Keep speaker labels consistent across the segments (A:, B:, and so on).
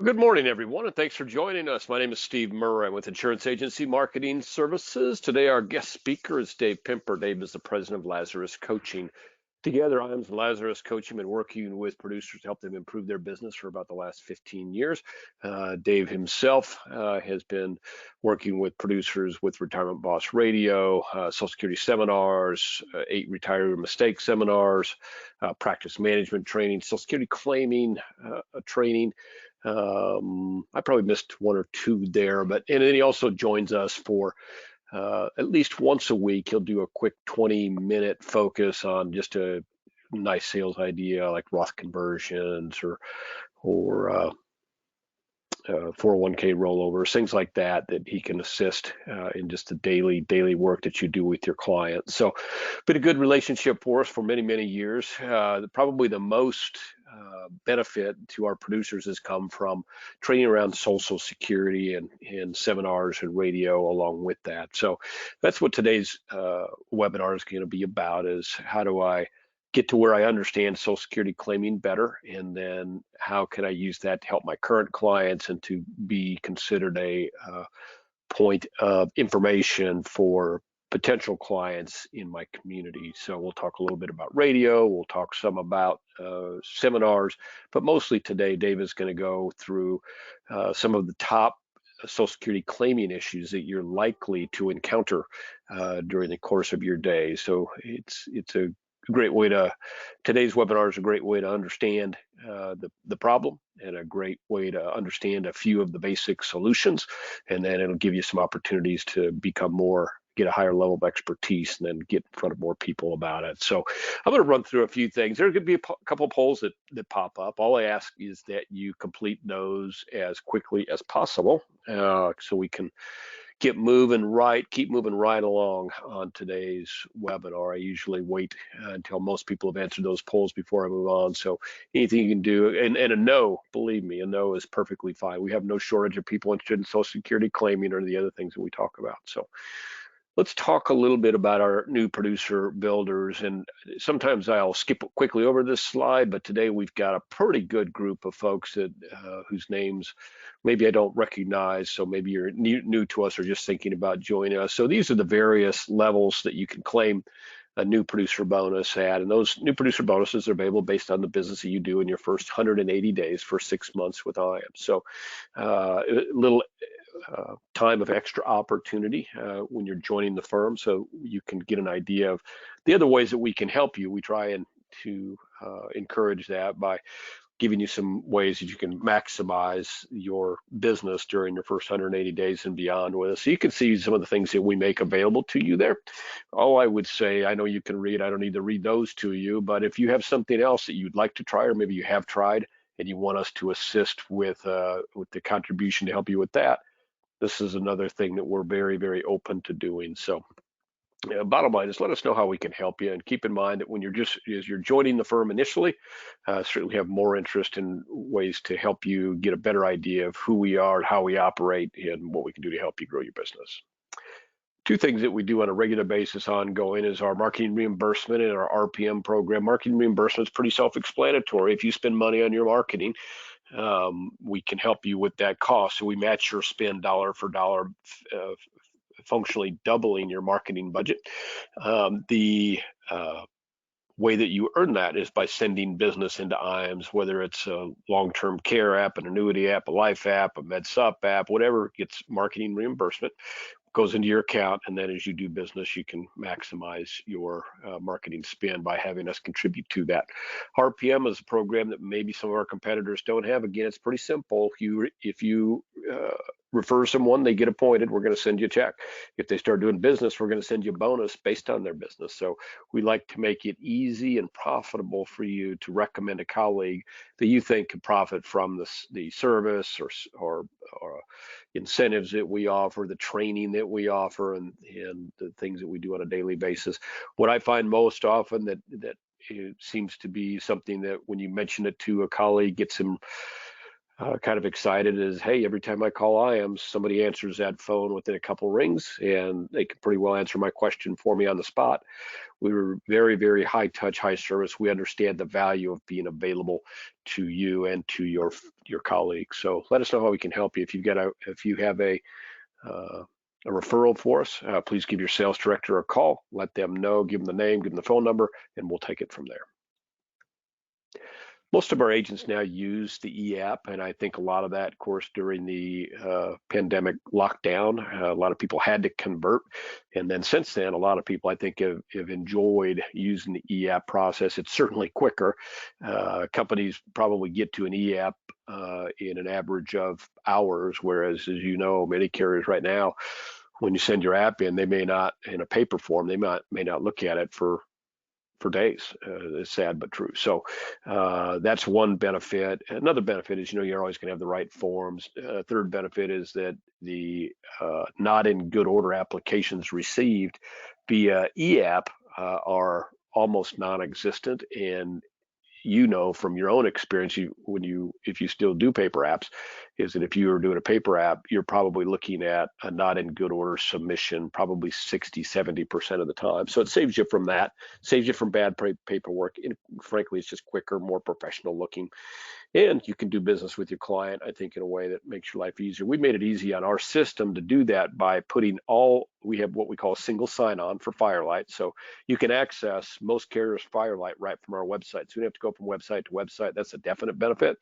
A: Good morning, everyone, and thanks for joining us. My name is Steve Murray. I'm with Insurance Agency Marketing Services. Today, our guest speaker is Dave Pimper. Dave is the president of Lazarus Coaching. Together, IAMS and Lazarus Coaching been working with producers to help them improve their business for about the last 15 years. Dave himself has been working with producers with Retirement Boss Radio, Social Security seminars, 8 retiree mistake seminars, practice management training, Social Security claiming training. I probably missed one or two there, and then he also joins us for at least once a week. He'll do a quick 20-minute focus on just a nice sales idea like Roth conversions or 401k rollovers, things like that he can assist in just the daily work that you do with your clients. So, been a good relationship for us for many years. Probably the most benefit to our producers has come from training around Social Security and seminars and radio along with that. So that's what today's webinar is going to be about: is how do I get to where I understand Social Security claiming better, and then how can I use that to help my current clients and to be considered a point of information for potential clients in my community. So we'll talk a little bit about radio, we'll talk some about seminars, but mostly today Dave is going to go through some of the top Social Security claiming issues that you're likely to encounter during the course of your day. So it's a great way to, today's webinar is a great way to understand the problem, and a great way to understand a few of the basic solutions, and then it'll give you some opportunities to get a higher level of expertise and then get in front of more people about it. So I'm going to run through a few things. There could be a couple of polls that pop up. All I ask is that you complete those as quickly as possible so we can keep moving right along on today's webinar. I usually wait until most people have answered those polls before I move on. So anything you can do, and a no, believe me, a no is perfectly fine. We have no shortage of people interested in Social Security claiming or the other things that we talk about. So let's talk a little bit about our new producer builders. And sometimes I'll skip quickly over this slide, but today we've got a pretty good group of folks that whose names maybe I don't recognize. So maybe you're new to us or just thinking about joining us. So these are the various levels that you can claim a new producer bonus at, and those new producer bonuses are available based on the business that you do in your first 180 days for 6 months with IAM. So a little time of extra opportunity when you're joining the firm, so you can get an idea of the other ways that we can help you. We try to encourage that by giving you some ways that you can maximize your business during your first 180 days and beyond with us. So you can see some of the things that we make available to you there. All I would say, I know you can read, I don't need to read those to you, but if you have something else that you'd like to try, or maybe you have tried and you want us to assist with the contribution to help you with that, this is another thing that we're very open to doing. So bottom line is, let us know how we can help you, and keep in mind that when you're joining the firm initially, certainly have more interest in ways to help you get a better idea of who we are, how we operate, and what we can do to help you grow your business. Two things that we do on a regular basis ongoing is our marketing reimbursement and our RPM program. Marketing reimbursement is pretty self-explanatory. If you spend money on your marketing, we can help you with that cost. So we match your spend dollar for dollar, functionally doubling your marketing budget. The way that you earn that is by sending business into IAMS, whether it's a long-term care app, an annuity app, a life app, a MedSup app, whatever gets marketing reimbursement goes into your account, and then as you do business, you can maximize your marketing spend by having us contribute to that. RPM is a program that maybe some of our competitors don't have. Again, it's pretty simple. If you refer someone, they get appointed, we're going to send you a check. If they start doing business, we're going to send you a bonus based on their business. So we like to make it easy and profitable for you to recommend a colleague that you think could profit from the service or incentives that we offer, the training that we offer, and the things that we do on a daily basis. What I find most often that it seems to be something that when you mention it to a colleague, gets them kind of excited is, hey, every time I call IAMS, somebody answers that phone within a couple rings, and they can pretty well answer my question for me on the spot. We were very, very high touch, high service. We understand the value of being available to you and to your colleagues. So let us know how we can help you. If you have a referral for us, please give your sales director a call. Let them know, give them the name, give them the phone number, and we'll take it from there. Most of our agents now use the e-app, and I think a lot of that, of course, during the pandemic lockdown, a lot of people had to convert. And then since then, a lot of people, I think, have enjoyed using the e-app process. It's certainly quicker. Companies probably get to an e-app in an average of hours, whereas, as you know, many carriers right now, when you send your app in, they may not, in a paper form, they may not look at it for days. It's sad but true. So that's one benefit. Another benefit is, you're always going to have the right forms. Third benefit is that the not in good order applications received via e-app are almost non-existent. And from your own experience, if you still do paper apps, is that if you are doing a paper app, you're probably looking at a not in good order submission probably 60-70% of the time. So it saves you from that, saves you from bad paperwork, and frankly, it's just quicker, more professional looking. And you can do business with your client, I think, in a way that makes your life easier. We made it easy on our system to do that by we have what we call a single sign-on for Firelight. So you can access most carriers' Firelight right from our website. So you don't have to go from website to website. That's a definite benefit.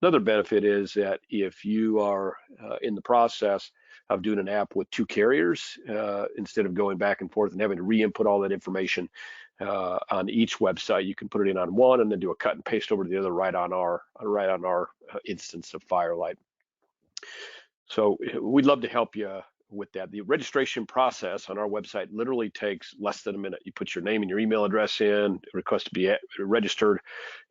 A: Another benefit is that if you are in the process of doing an app with two carriers, instead of going back and forth and having to re-input all that information on each website, you can put it in on one and then do a cut and paste over to the other right on our instance of Firelight. So we'd love to help you with that. The registration process on our website literally takes less than a minute. You put your name and your email address in, request to be registered,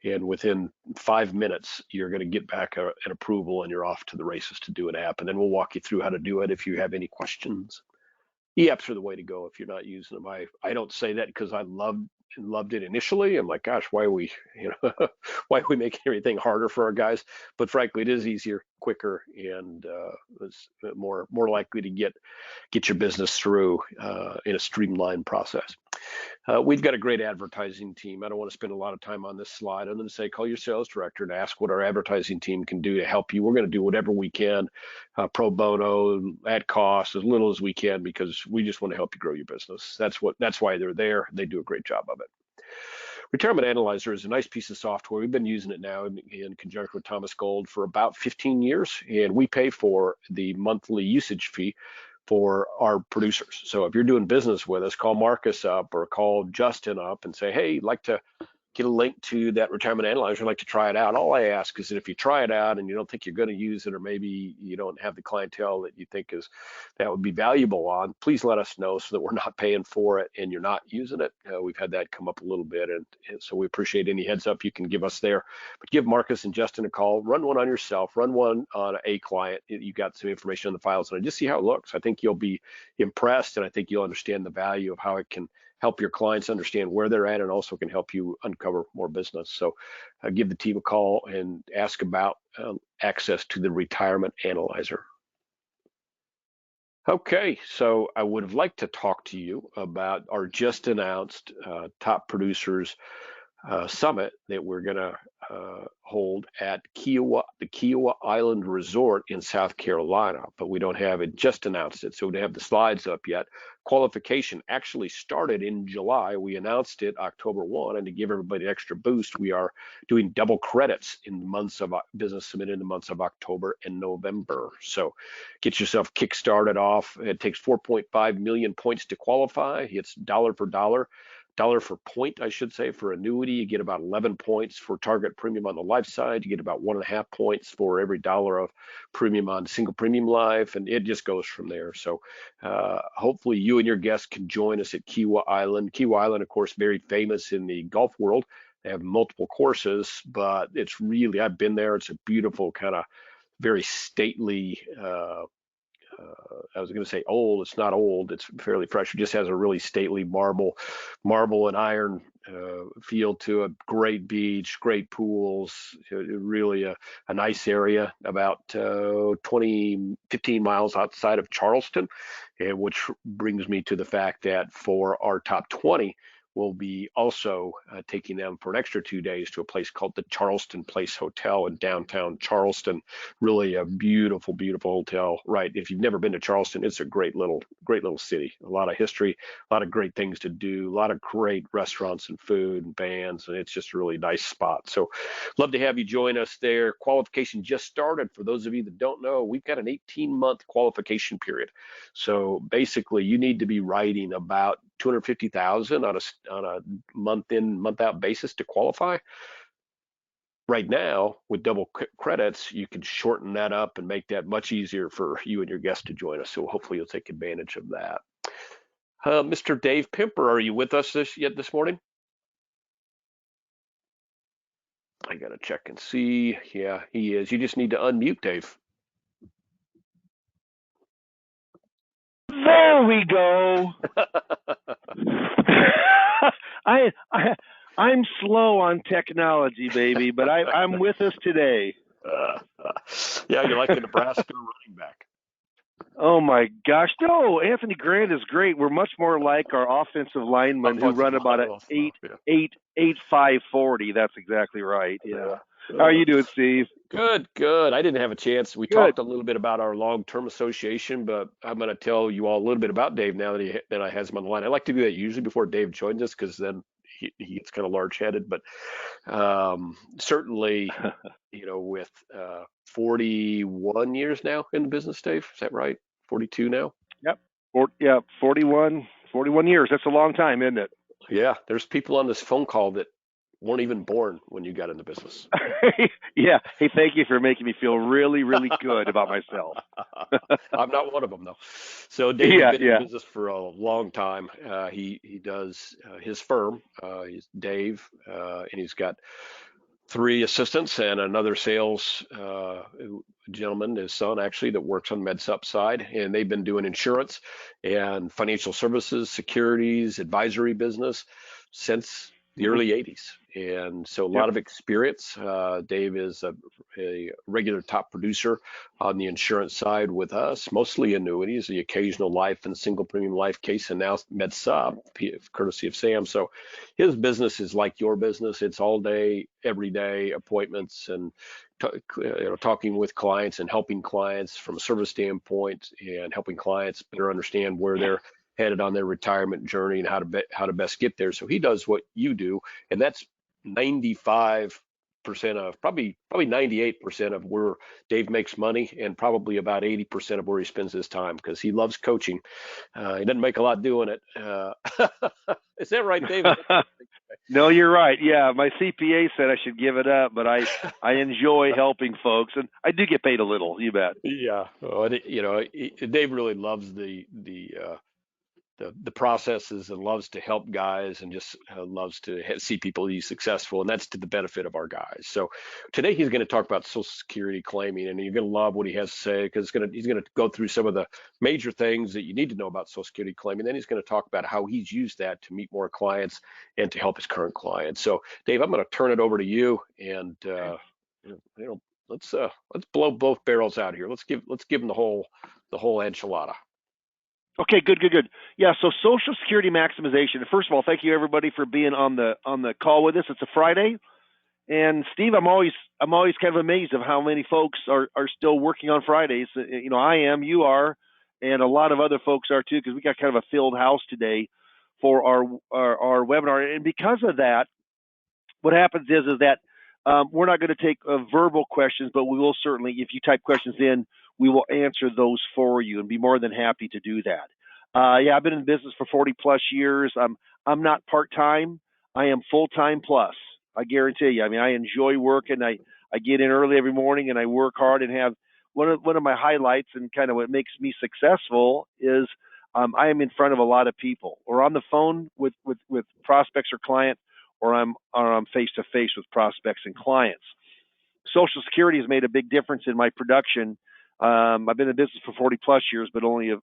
A: and within 5 minutes, you're going to get back an approval and you're off to the races to do an app. And then we'll walk you through how to do it if you have any questions. E-apps are the way to go if you're not using them. I don't say that because I loved it initially. I'm like, gosh, why are we why are we making everything harder for our guys? But frankly, it is easier, quicker, and it's more likely to get your business through in a streamlined process. We've got a great advertising team. I don't want to spend a lot of time on this slide. I'm going to say call your sales director and ask what our advertising team can do to help you. We're going to do whatever we can, pro bono, at cost, as little as we can, because we just want to help you grow your business. That's why they're there. They do a great job of it. Retirement Analyzer is a nice piece of software. We've been using it now in conjunction with Thomas Gold for about 15 years, and we pay for the monthly usage fee for our producers. So if you're doing business with us, call Marcus up or call Justin up and say, hey, I'd like to get a link to that Retirement Analyzer. I'd like to try it out. All I ask is that if you try it out and you don't think you're going to use it, or maybe you don't have the clientele that you think that would be valuable on, please let us know so that we're not paying for it and you're not using it. We've had that come up a little bit, and so we appreciate any heads up you can give us there. But give Marcus and Justin a call. Run one on yourself. Run one on a client. You got some information on the files, and just see how it looks. I think you'll be impressed, and I think you'll understand the value of how it can help your clients understand where they're at, and also can help you uncover more business. So give the team a call and ask about access to the Retirement Analyzer. Okay, so I would have liked to talk to you about our just announced Top Producers Summit that we're going to hold at the Kiowa Island Resort in South Carolina, but we don't have it, just announced it, so we don't have the slides up yet. Qualification actually started in July. We announced it October 1, and to give everybody an extra boost, we are doing double credits in the months of business submitted in the months of October and November. So get yourself kick-started off. It takes 4.5 million points to qualify. It's dollar for point, I should say, for annuity. You get about 11 points for target premium on the life side. You get about 1.5 points for every dollar of premium on single premium life, and it just goes from there. So hopefully you and your guests can join us at Kiowa Island. Kiowa Island, of course, very famous in the golf world. They have multiple courses, but I've been there. It's a beautiful, kind of very stately I was going to say old. It's not old. It's fairly fresh. It just has a really stately marble and iron feel to it. Great beach, great pools. Really a nice area. About 15 miles outside of Charleston, and which brings me to the fact that for our top 20, we'll be also taking them for an extra 2 days to a place called the Charleston Place Hotel in downtown Charleston. Really a beautiful, beautiful hotel. Right. If you've never been to Charleston, it's a great little city. A lot of history, a lot of great things to do, a lot of great restaurants and food and bands, and it's just a really nice spot. So love to have you join us there. Qualification just started. For those of you that don't know, we've got an 18-month qualification period. So basically, you need to be writing about 250,000 on a month in, month out basis to qualify. Right now, with double credits, you can shorten that up and make that much easier for you and your guests to join us. So hopefully you'll take advantage of that. Mr. Dave Pimper, are you with us this morning? I gotta check and see. Yeah, he is. You just need to unmute, Dave.
B: There we go. I'm slow on technology, baby, but I'm with us today.
A: Yeah, you're like a Nebraska running back.
B: Oh my gosh, no! Anthony Grant is great. We're much more like our offensive linemen who run about an 8.5 40. That's exactly right. Yeah. How are you doing, Steve?
A: Good, good. I didn't have a chance. We talked a little bit about our long-term association, but I'm going to tell you all a little bit about Dave now that I has him on the line. I like to do that usually before Dave joins us because then he gets kind of large-headed. But certainly, with 41 years now in the business, Dave, is that right? 42 now?
B: Yep. 41 years. That's a long time, isn't it?
A: Yeah. There's people on this phone call that weren't even born when you got into business.
B: Yeah. Hey, thank you for making me feel really, really good about myself.
A: I'm not one of them, though. So Dave's been in business for a long time. He does his firm. He's Dave, and he's got 3 assistants and another sales gentleman, his son actually, that works on MedSup side, and they've been doing insurance and financial services, securities, advisory business since the early 80s. And so a lot of experience. Dave is a regular top producer on the insurance side with us, mostly annuities, the occasional life and single premium life case, and now MedSup, courtesy of Sam. So his business is like your business. It's all day, every day appointments and talking with clients and helping clients from a service standpoint and helping clients better understand where they're headed on their retirement journey and how to best get there. So he does what you do, and that's 95% of probably 98% of where Dave makes money, and probably about 80% of where he spends his time, because he loves coaching. He doesn't make a lot doing it. Is that right, David?
B: No, you're right. Yeah, my CPA said I should give it up, but I enjoy helping folks, and I do get paid a little. You bet.
A: Yeah, well, Dave really loves the processes and loves to help guys and just loves to see people be successful, and that's to the benefit of our guys. So today he's going to talk about Social Security claiming, and you're going to love what he has to say, because he's going to go through some of the major things that you need to know about Social Security claiming. Then he's going to talk about how he's used that to meet more clients and to help his current clients. So Dave, I'm going to turn it over to you, and let's blow both barrels out here. Let's give him the whole enchilada.
B: Okay, good. Yeah, so Social Security maximization. First of all, thank you everybody for being on the call with us. It's a Friday, and Steve, I'm always kind of amazed of how many folks are still working on Fridays. I am, you are, and a lot of other folks are too, because we got kind of a filled house today for our webinar. And because of that, what happens is that we're not going to take verbal questions, but we will certainly, if you type questions in, we will answer those for you and be more than happy to do that. I've been in business for 40 plus years. I'm not part-time. I am full-time plus. I guarantee you. I mean, I enjoy working. I get in early every morning and I work hard, and have one of my highlights and kind of what makes me successful is I am in front of a lot of people, or on the phone with prospects or clients, or I'm face to face with prospects and clients. Social Security has made a big difference in my production. I've been in business for 40 plus years, but only have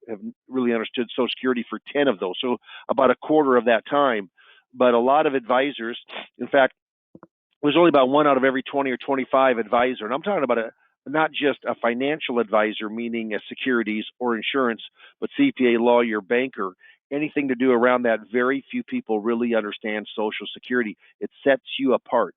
B: really understood Social Security for 10 of those, so about a quarter of that time. But a lot of advisors, in fact, there's only about one out of every 20 or 25 advisor, and I'm talking about not just a financial advisor, meaning a securities or insurance, but CPA, lawyer, banker, anything to do around that. Very few people really understand Social Security. It sets you apart.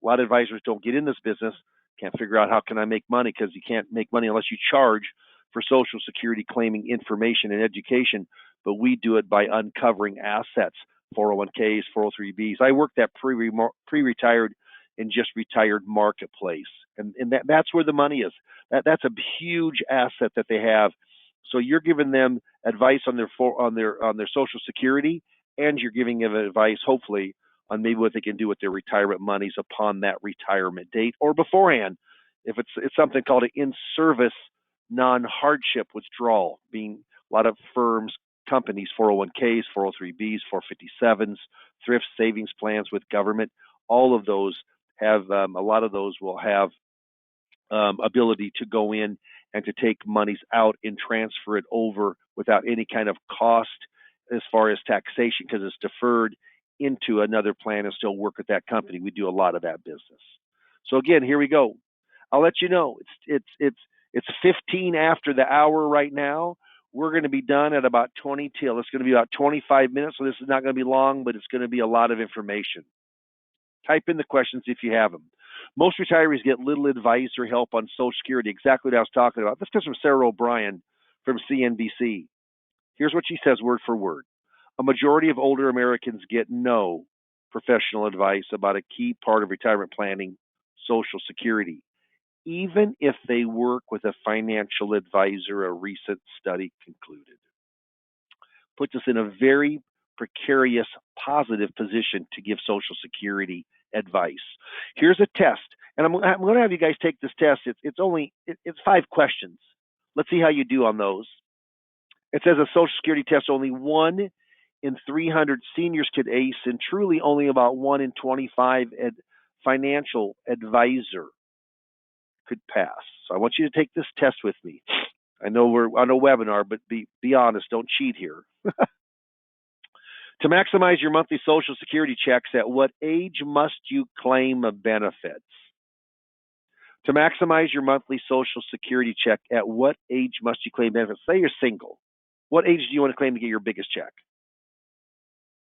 B: A lot of advisors don't get in this business, can't figure out how can I make money, because you can't make money unless you charge for Social Security claiming information and education. But we do it by uncovering assets, 401ks, 403bs. I work that pre-retired and just retired marketplace, and that's where the money is. That's a huge asset that they have. So you're giving them advice on their Social Security, and you're giving them advice, hopefully, on maybe what they can do with their retirement monies upon that retirement date or beforehand. If it's something called an in-service non-hardship withdrawal, being a lot of firms, companies, 401ks, 403bs, 457s, thrift savings plans with government, all of those have a lot of those will have ability to go in and to take monies out and transfer it over without any kind of cost as far as taxation, because it's deferred into another plan and still work with that company. We do a lot of that business. So again, here we go. I'll let you know. It's 15 after the hour right now. We're going to be done at about 20 till. It's going to be about 25 minutes, so this is not going to be long, but it's going to be a lot of information. Type in the questions if you have them. Most retirees get little advice or help on Social Security. Exactly what I was talking about. This comes from Sarah O'Brien from CNBC. Here's what she says word for word. A majority of older Americans get no professional advice about a key part of retirement planning, Social Security, even if they work with a financial advisor, a recent study concluded. Puts us in a very precarious, positive position to give Social Security advice. Here's a test, and I'm going to have you guys take this test. It's 5 questions. Let's see how you do on those. It says a Social Security test only 1 in 300 seniors could ace, and truly only about 1 in 25 financial advisor could pass. So I want you to take this test with me. I know we're on a webinar, but be honest, don't cheat here. To maximize your monthly Social Security checks, at what age must you claim benefits? To maximize your monthly Social Security check, at what age must you claim benefits? Say you're single. What age do you want to claim to get your biggest check?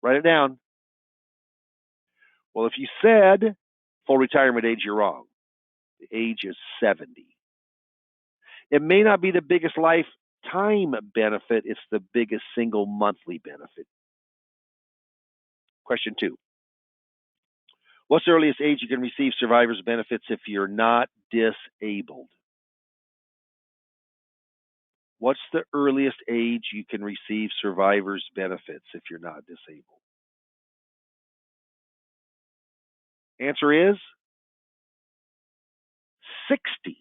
B: Write it down. Well, if you said full retirement age, you're wrong. The age is 70. It may not be the biggest lifetime benefit, it's the biggest single monthly benefit. Question 2. What's the earliest age you can receive survivor's benefits if you're not disabled? What's the earliest age you can receive survivor's benefits if you're not disabled? Answer is 60.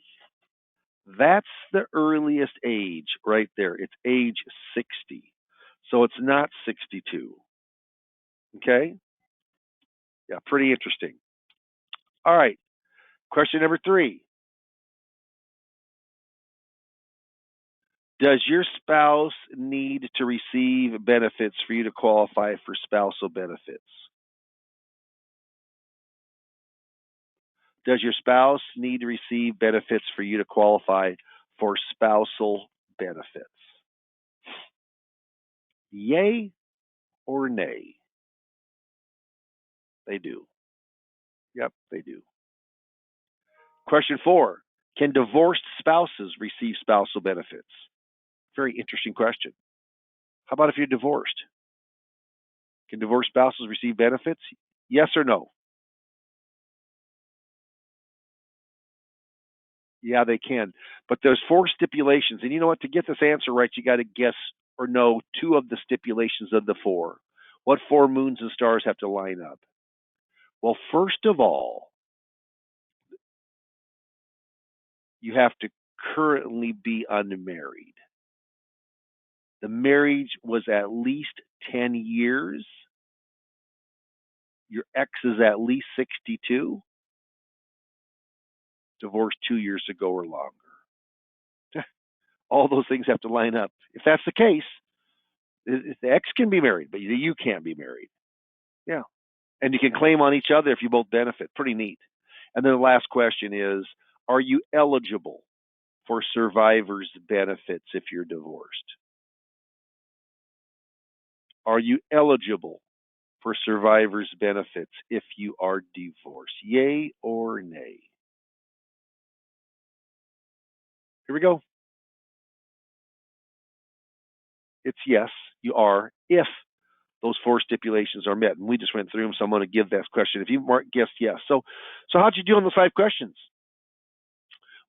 B: That's the earliest age right there. It's age 60. So it's not 62. Okay? Yeah, pretty interesting. All right. Question number 3. Does your spouse need to receive benefits for you to qualify for spousal benefits? Does your spouse need to receive benefits for you to qualify for spousal benefits? Yay or nay? They do. Yep, they do. Question 4. Can divorced spouses receive spousal benefits? Very interesting question. How about if you're divorced? Can divorced spouses receive benefits? Yes or no? Yeah, they can. But there's 4 stipulations. And you know what? To get this answer right, you got to guess or know 2 of the stipulations of the 4. What 4 moons and stars have to line up? Well, first of all, you have to currently be unmarried. The marriage was at least 10 years. Your ex is at least 62. Divorced 2 years ago or longer. All those things have to line up. If that's the case, the ex can be married, but you can't be married. Yeah. And you can claim on each other if you both benefit. Pretty neat. And then the last question is, are you eligible for survivor's benefits if you're divorced? Are you eligible for survivor's benefits if you are divorced? Yay or nay? Here we go. It's yes, you are, if those four stipulations are met. And we just went through them, so I'm going to give that question. If you guessed yes. So how'd you do on those 5 questions?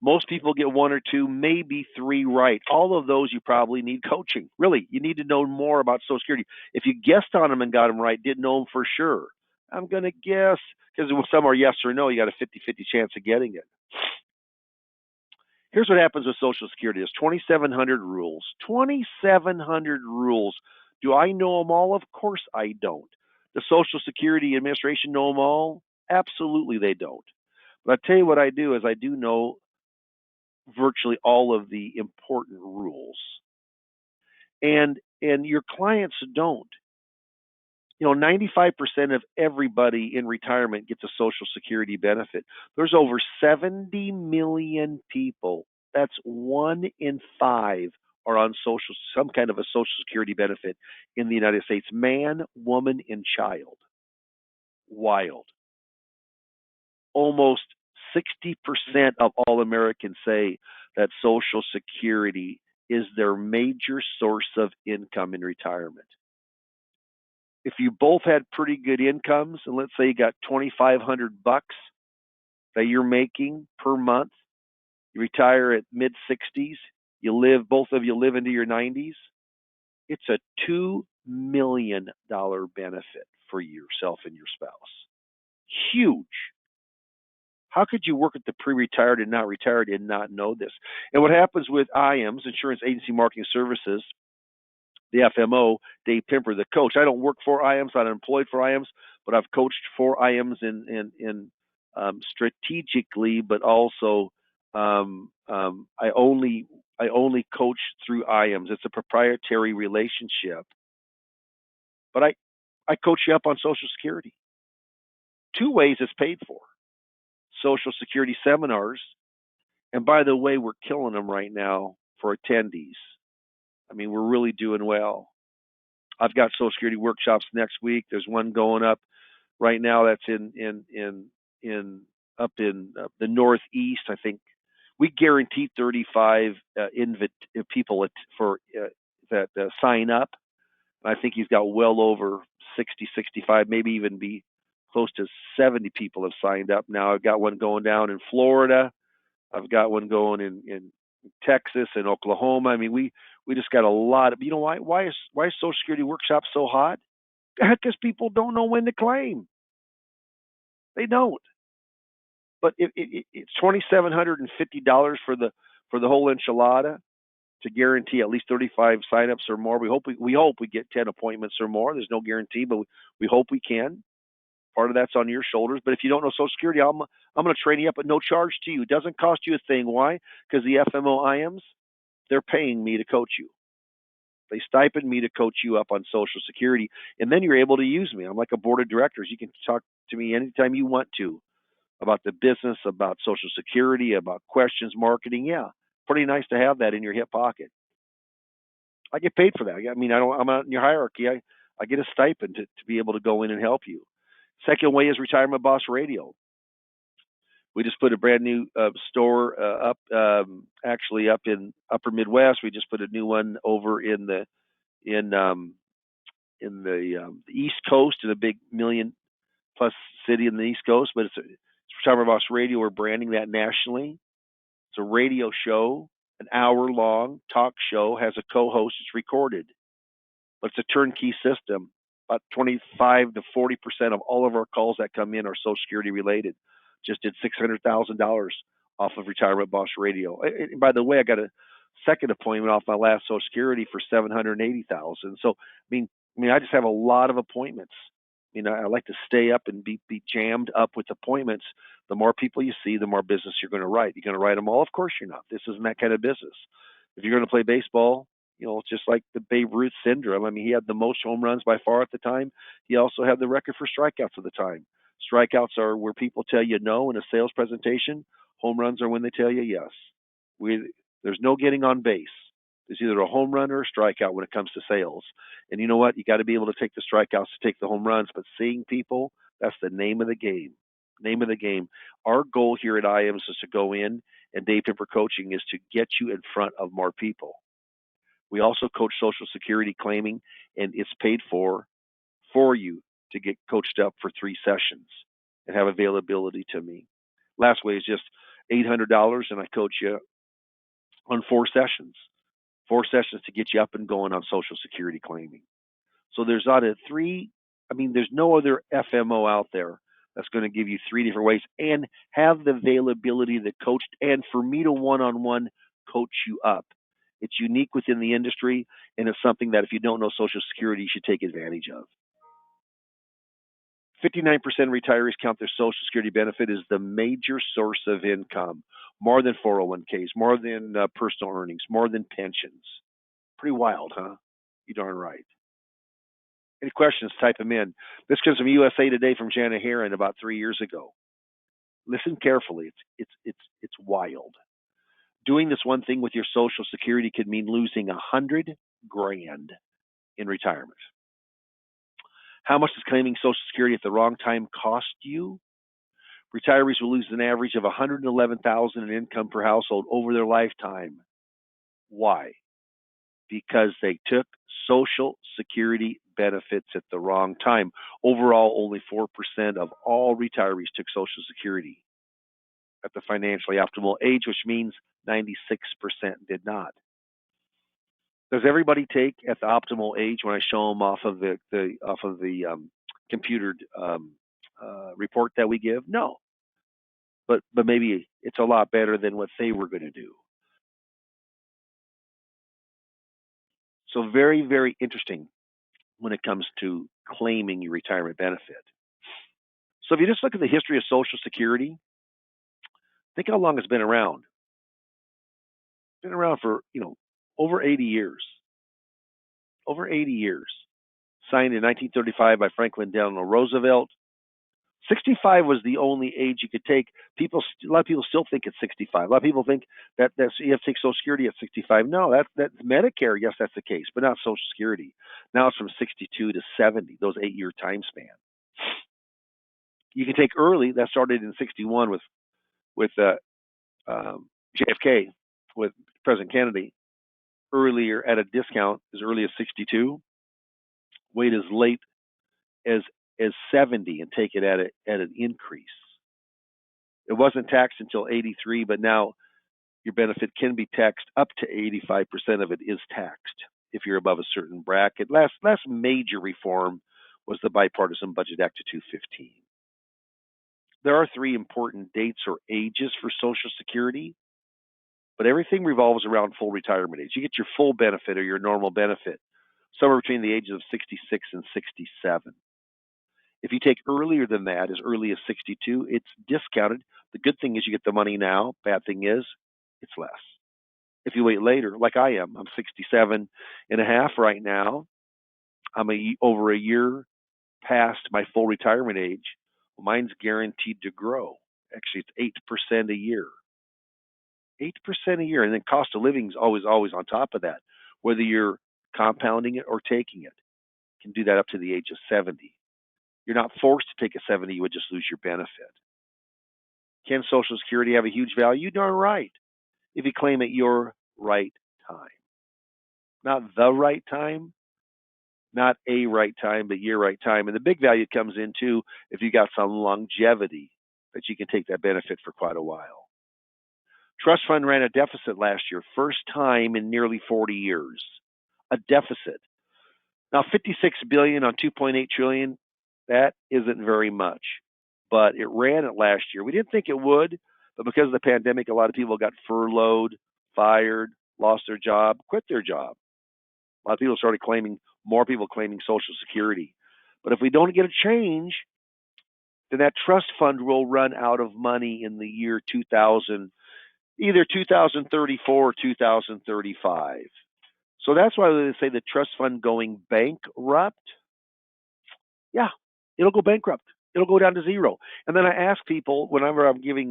B: Most people get 1 or 2, maybe 3 right. All of those you probably need coaching. Really, you need to know more about Social Security. If you guessed on them and got them right, didn't know them for sure, I'm going to guess, because some are yes or no, you got a 50-50 chance of getting it. Here's what happens with Social Security. There's 2,700 rules. 2,700 rules. Do I know them all? Of course I don't. The Social Security Administration know them all? Absolutely they don't. But I tell you what I do is I do know virtually all of the important rules. And your clients don't. 95% of everybody in retirement gets a Social Security benefit. There's over 70 million people. That's 1 in 5 are on some kind of a Social Security benefit in the United States. Man, woman, and child. Wild. Almost 60% of all Americans say that Social Security is their major source of income in retirement. If you both had pretty good incomes, and let's say you got $2,500 that you're making per month, you retire at mid-60s, both of you live into your 90s, it's a $2 million benefit for yourself and your spouse. Huge. How could you work at the pre-retired and not retired and not know this? And what happens with IAMS, Insurance Agency Marketing Services, the FMO, Dave Pimper, the coach. I don't work for IAMS, I'm not employed for IAMS, but I've coached for IAMS in strategically, but also I only coach through IAMS. It's a proprietary relationship. But I coach you up on Social Security. 2 ways it's paid for. Social Security seminars, and by the way, we're killing them right now for attendees. I mean, we're really doing well. I've got Social Security workshops next week. There's one going up right now that's up in the Northeast. I think we guarantee 35 people that sign up. I think he's got well over 60, 65, maybe even be close to 70 people have signed up now. I've got one going down in Florida. I've got one going in Texas and Oklahoma. I mean, we just got a lot of. You know why? Why is Social Security workshop so hot? Because people don't know when to claim. They don't. But it's $2,750 for the whole enchilada to guarantee at least 35 signups or more. We hope we get 10 appointments or more. There's no guarantee, but we hope we can. Part of that's on your shoulders. But if you don't know Social Security, I'm going to train you up at no charge to you. It doesn't cost you a thing. Why? Because the FMO IAMS, they're paying me to coach you. They stipend me to coach you up on Social Security, and then you're able to use me. I'm like a board of directors. You can talk to me anytime you want to about the business, about Social Security, about questions, marketing. Yeah, pretty nice to have that in your hip pocket. I get paid for that. I mean, I'm not in your hierarchy. I get a stipend to be able to go in and help you. Second way is Retirement Boss Radio. We just put a brand new store up in Upper Midwest. We just put a new one over in the East Coast, in a big million-plus city in the East Coast. But it's Retirement Boss Radio. We're branding that nationally. It's a radio show, an hour-long talk show, has a co-host. It's recorded, but it's a turnkey system. About 25 to 40% of all of our calls that come in are Social Security related. Just did $600,000 off of Retirement Boss Radio. And by the way, I got a second appointment off my last Social Security for $780,000. So I mean, I just have a lot of appointments. I like to stay up and be jammed up with appointments. The more people you see, the more business you're going to write. You're going to write them all? Of course you're not. This isn't that kind of business. If you're going to play baseball, it's just like the Babe Ruth syndrome. I mean, he had the most home runs by far at the time. He also had the record for strikeouts at the time. Strikeouts are where people tell you no in a sales presentation. Home runs are when they tell you yes. There's no getting on base. There's either a home run or a strikeout when it comes to sales. And you know what? You got to be able to take the strikeouts to take the home runs. But seeing people, that's the name of the game. Name of the game. Our goal here at IAMS is to go in, and Dave Pimper Coaching is to get you in front of more people. We also coach Social Security claiming, and it's paid for you to get coached up for 3 sessions and have availability to me. Last way is just $800, and I coach you on 4 sessions. 4 sessions to get you up and going on Social Security claiming. So there's there's no other FMO out there that's going to give you 3 different ways and have the availability to coach, and for me to one-on-one coach you up. It's unique within the industry, and it's something that if you don't know Social Security, you should take advantage of. 59% retirees count their Social Security benefit as the major source of income, more than 401ks, more than personal earnings, more than pensions. Pretty wild, huh? You darn right. Any questions, type them in. This comes from USA Today from Janet Heron about 3 years ago. Listen carefully. It's wild. Doing this one thing with your Social Security could mean losing $100,000 in retirement. How much does claiming Social Security at the wrong time cost you? Retirees will lose an average of $111,000 in income per household over their lifetime. Why? Because they took Social Security benefits at the wrong time. Overall, only 4% of all retirees took Social Security at the financially optimal age, which means 96% did not. Does everybody take at the optimal age when I show them off of the computered report that we give? No, but maybe it's a lot better than what they were going to do. So very, very interesting when it comes to claiming your retirement benefit. So if you just look at the history of Social Security, think how long it's been around. It's been around for over 80 years. Over 80 years. Signed in 1935 by Franklin Delano Roosevelt. 65 was the only age you could take. A lot of people still think it's 65. A lot of people think that you have to take Social Security at 65. No, that's Medicare. Yes, that's the case, but not Social Security. Now it's from 62 to 70. Those 8-year time span. You can take early. That started in 61 with JFK, with President Kennedy. Earlier at a discount as early as 62. Wait as late as 70 and take it at an increase. It wasn't taxed until 83, but now your benefit can be taxed up to 85% of it is taxed if you're above a certain bracket. Last major reform was the Bipartisan Budget Act of 2015. There are 3 important dates or ages for Social Security, but everything revolves around full retirement age. You get your full benefit or your normal benefit somewhere between the ages of 66 and 67. If you take earlier than that, as early as 62, it's discounted. The good thing is you get the money now. Bad thing is it's less. If you wait later, like I am, I'm 67 and a half right now. I'm over a year past my full retirement age. Well, mine's guaranteed to grow. Actually, it's 8% a year. 8% a year. And then cost of living is always on top of that. Whether you're compounding it or taking it, you can do that up to the age of 70. You're not forced to take a 70, you would just lose your benefit. Can Social Security have a huge value? Darn right. If you claim at your right time. Not the right time, not a right time, but your right time. And the big value comes in too if you got some longevity that you can take that benefit for quite a while. Trust fund ran a deficit last year, first time in nearly 40 years. A deficit. Now, $56 billion on $2.8 trillion, that isn't very much, but it ran it last year. We didn't think it would, but because of the pandemic, a lot of people got furloughed, fired, lost their job, quit their job. A lot of people started more people claiming Social Security. But if we don't get a change, then that trust fund will run out of money in the year 2000. either 2034 or 2035. So that's why they say the trust fund going bankrupt. Yeah, it'll go bankrupt. It'll go down to zero. And then I ask people whenever I'm giving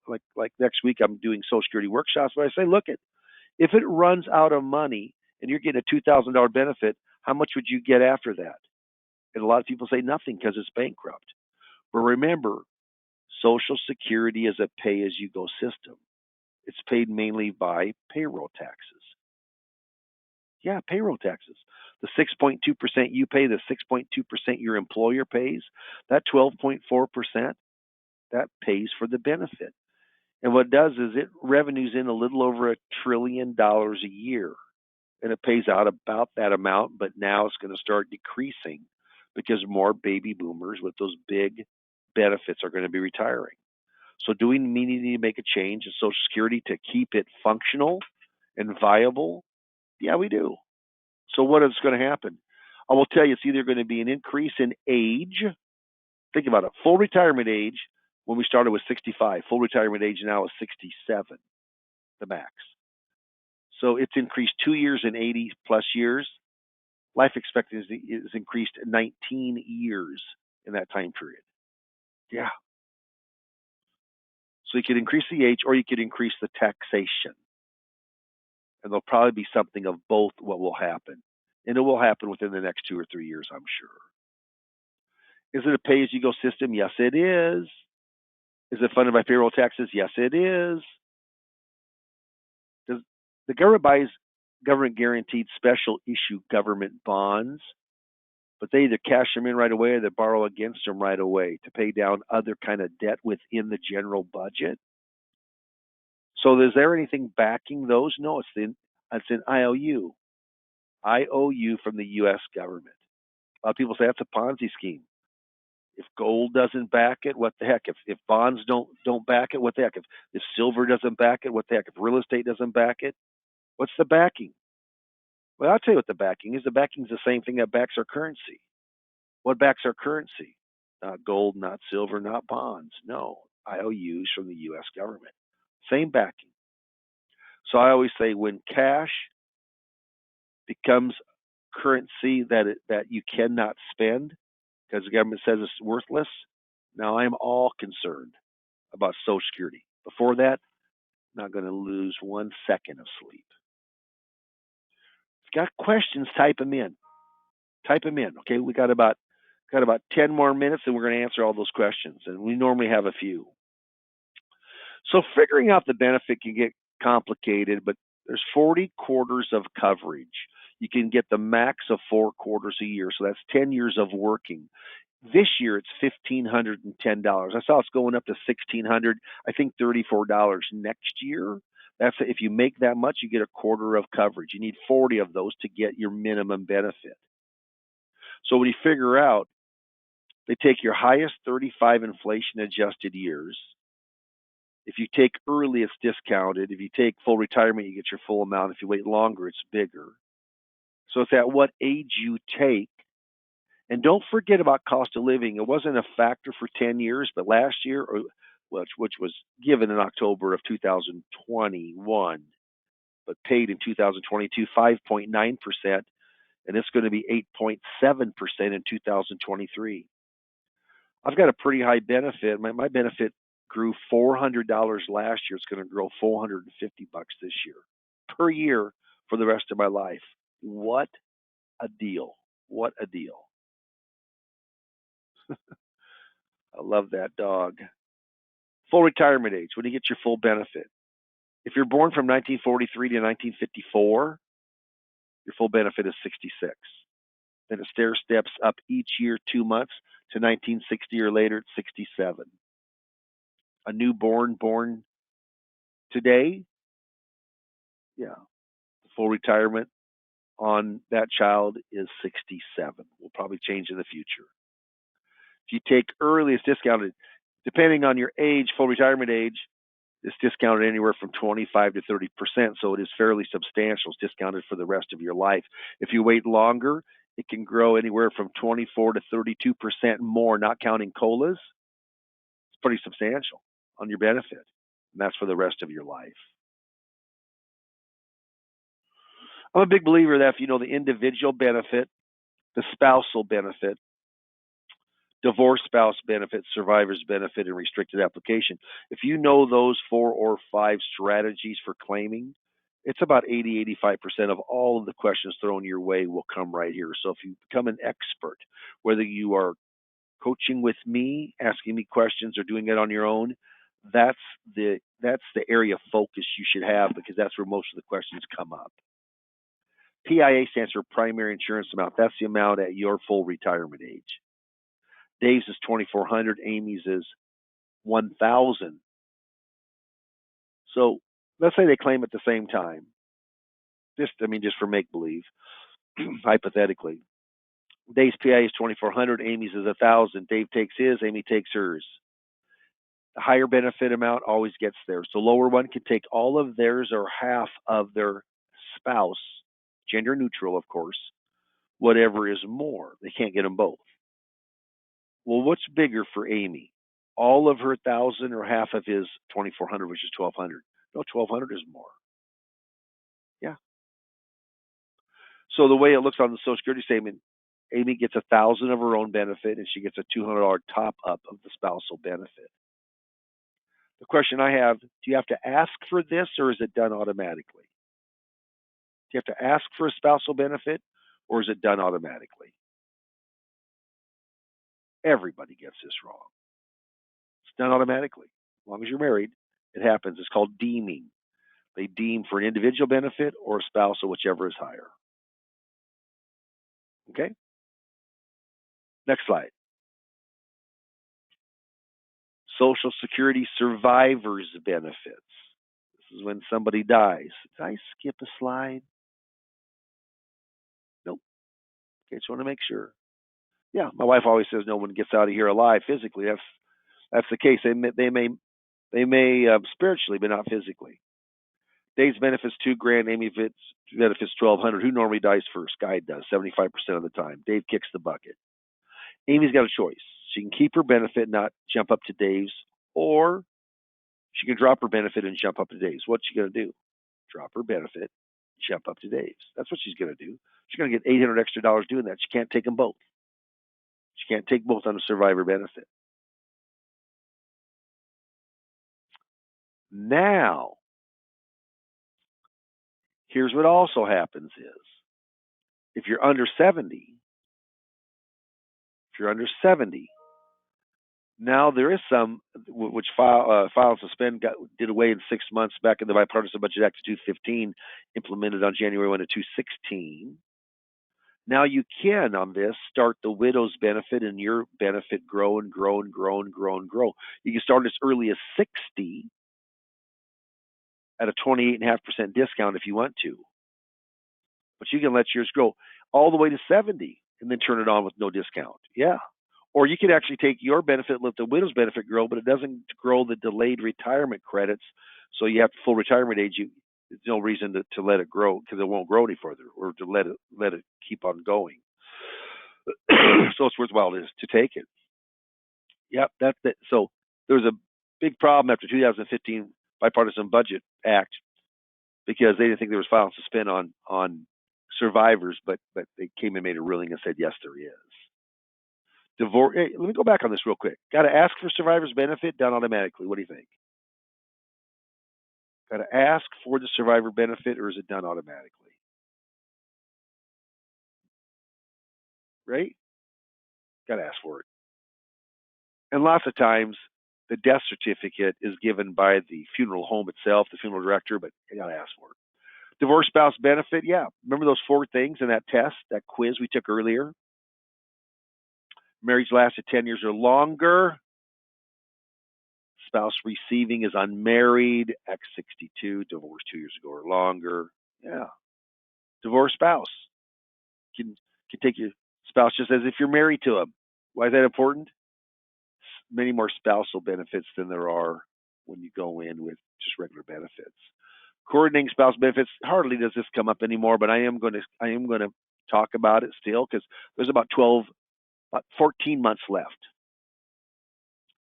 B: like next week I'm doing Social Security workshops, but I say, look at if it runs out of money and you're getting a $2,000 benefit, how much would you get after that? And a lot of people say nothing because it's bankrupt. But remember, Social Security is a pay-as-you-go system. It's paid mainly by payroll taxes. Yeah, payroll taxes. The 6.2% you pay, the 6.2% your employer pays, that 12.4%, that pays for the benefit. And what it does is it revenues in a little over $1 trillion a year. And it pays out about that amount, but now it's going to start decreasing because more baby boomers with those big benefits are going to be retiring. So do we need to make a change in Social Security to keep it functional and viable? Yeah, we do. So what is going to happen? I will tell you, it's either going to be an increase in age. Think about it. Full retirement age when we started was 65. Full retirement age now is 67, the max. So it's increased 2 years in 80 plus years. Life expectancy is increased 19 years in that time period. Yeah. So you could increase the age or you could increase the taxation. And there'll probably be something of both what will happen. And it will happen within the next 2 or 3 years, I'm sure. Is it a pay-as-you-go system? Yes, it is. Is it funded by payroll taxes? Yes, it is. Does the government buys government-guaranteed special issue government bonds, but they either cash them in right away or they borrow against them right away to pay down other kind of debt within the general budget. So is there anything backing those? No, it's an IOU. IOU from the U.S. government. A lot of people say that's a Ponzi scheme. If gold doesn't back it, what the heck? If bonds don't back it, what the heck? If silver doesn't back it, what the heck? If real estate doesn't back it, what's the backing? Well, I'll tell you what the backing is. The backing is the same thing that backs our currency. What backs our currency? Not gold, not silver, not bonds. No, IOUs from the U.S. government. Same backing. So I always say when cash becomes currency that you cannot spend because the government says it's worthless, now I'm all concerned about Social Security. Before that, not going to lose 1 second of sleep. If you got questions, type them in. Type them in. Okay, we got about 10 more minutes, and we're going to answer all those questions. And we normally have a few. So figuring out the benefit can get complicated, but there's 40 quarters of coverage. You can get the max of 4 quarters a year, so that's 10 years of working. This year it's $1,510. I saw it's going up to $1,600. I think $34 next year. That's if you make that much, you get a quarter of coverage. You need 40 of those to get your minimum benefit. So when you figure out, they take your highest 35 inflation adjusted years. If you take early, it's discounted. If you take full retirement, you get your full amount. If you wait longer, it's bigger. So it's at what age you take. And don't forget about cost of living. It wasn't a factor for 10 years, but last year, which was given in October of 2021, but paid in 2022, 5.9%, and it's going to be 8.7% in 2023. I've got a pretty high benefit. My benefit grew $400 last year. It's going to grow $450 this year per year for the rest of my life. What a deal. What a deal. I love that dog. Full retirement age, when you get your full benefit. If you're born from 1943 to 1954, your full benefit is 66. Then it stair steps up each year 2 months to 1960 or later, it's 67. A newborn born today, yeah, full retirement on that child is 67. Will probably change in the future. If you take early, it's discounted. Depending on your age, full retirement age, it's discounted anywhere from 25 to 30%, so it is fairly substantial. It's discounted for the rest of your life. If you wait longer, it can grow anywhere from 24 to 32% more, not counting COLAs. It's pretty substantial on your benefit. and that's for the rest of your life. I'm a big believer that if you know the individual benefit, the spousal benefit, divorce spouse benefit, survivor's benefit, and restricted application, if you know those 4 or 5 strategies for claiming, it's about 80-85% of all of the questions thrown your way will come right here. So if you become an expert, whether you are coaching with me, asking me questions, or doing it on your own, that's the area of focus you should have, because that's where most of the questions come up. PIA stands for primary insurance amount. That's the amount at your full retirement age. Dave's is $2,400. Amy's is $1,000. So let's say they claim at the same time. Just for make believe, hypothetically. Dave's PIA is $2,400. Amy's is $1,000. Dave takes his. Amy takes hers. The higher benefit amount always gets theirs. The lower one can take all of theirs or half of their spouse, gender neutral, of course. Whatever is more, they can't get them both. Well, what's bigger for Amy? All of her $1,000 or half of his $2,400, which is $1,200? No, $1,200 is more. Yeah. So the way it looks on the Social Security statement, Amy gets $1,000 of her own benefit, and she gets a $200 top up of the spousal benefit. The question I have: do you have to ask for this, or is it done automatically? Do you have to ask for a spousal benefit, or is it done automatically? Everybody gets this wrong. It's done automatically. As long as you're married, it happens. It's called deeming. They deem for an individual benefit or a spousal, whichever is higher. Okay? Next slide. Social Security survivors benefits. This is when somebody dies. Did I skip a slide? Nope. Okay, just want to make sure. Yeah, my wife always says no one gets out of here alive physically. That's the case. They may spiritually, but not physically. Dave's benefits $2,000. Amy benefits $1,200. Who normally dies first? Guy does 75% of the time. Dave kicks the bucket. Amy's got a choice. She can keep her benefit and not jump up to Dave's, or she can drop her benefit and jump up to Dave's. What's she going to do? Drop her benefit, jump up to Dave's. That's what she's going to do. She's going to get $800 extra doing that. She can't take them both. She can't take both on a survivor benefit. Now, here's what also happens is, if you're under 70, now there is some which file and suspend did away in 6 months back in the Bipartisan Budget Act of 2015, implemented on January 1 of 2016. Now you can, on this, start the widow's benefit and your benefit grow and grow and grow and grow and grow. You can start as early as 60 at a 28.5% discount if you want to. But you can let yours grow all the way to 70 and then turn it on with no discount. Yeah. Or you could actually take your benefit, let the widow's benefit grow, but it doesn't grow the delayed retirement credits. So you have full retirement age. There's no reason to let it grow, because it won't grow any further, or to let it keep on going. So it's worthwhile to take it. Yep, that's it. So there was a big problem after 2015 Bipartisan Budget Act, because they didn't think there was file and suspend on survivors, but they came and made a ruling and said, yes, there is. Divorce. Hey, let me go back on this real quick. Got to ask for survivor's benefit, done automatically. What do you think? Got to ask for the survivor benefit, or is it done automatically? Right? Got to ask for it. And lots of times, the death certificate is given by the funeral home itself, the funeral director, but you got to ask for it. Divorce spouse benefit, yeah. Remember those 4 things in that test, that quiz we took earlier? Marriage lasted 10 years or longer. Spouse receiving is unmarried, X62, divorced 2 years ago or longer. Yeah. Divorced spouse can take your spouse just as if you're married to them. Why is that important? Many more spousal benefits than there are when you go in with just regular benefits. Coordinating spouse benefits, hardly does this come up anymore, but I am going to talk about it still, because there's about 14 months left.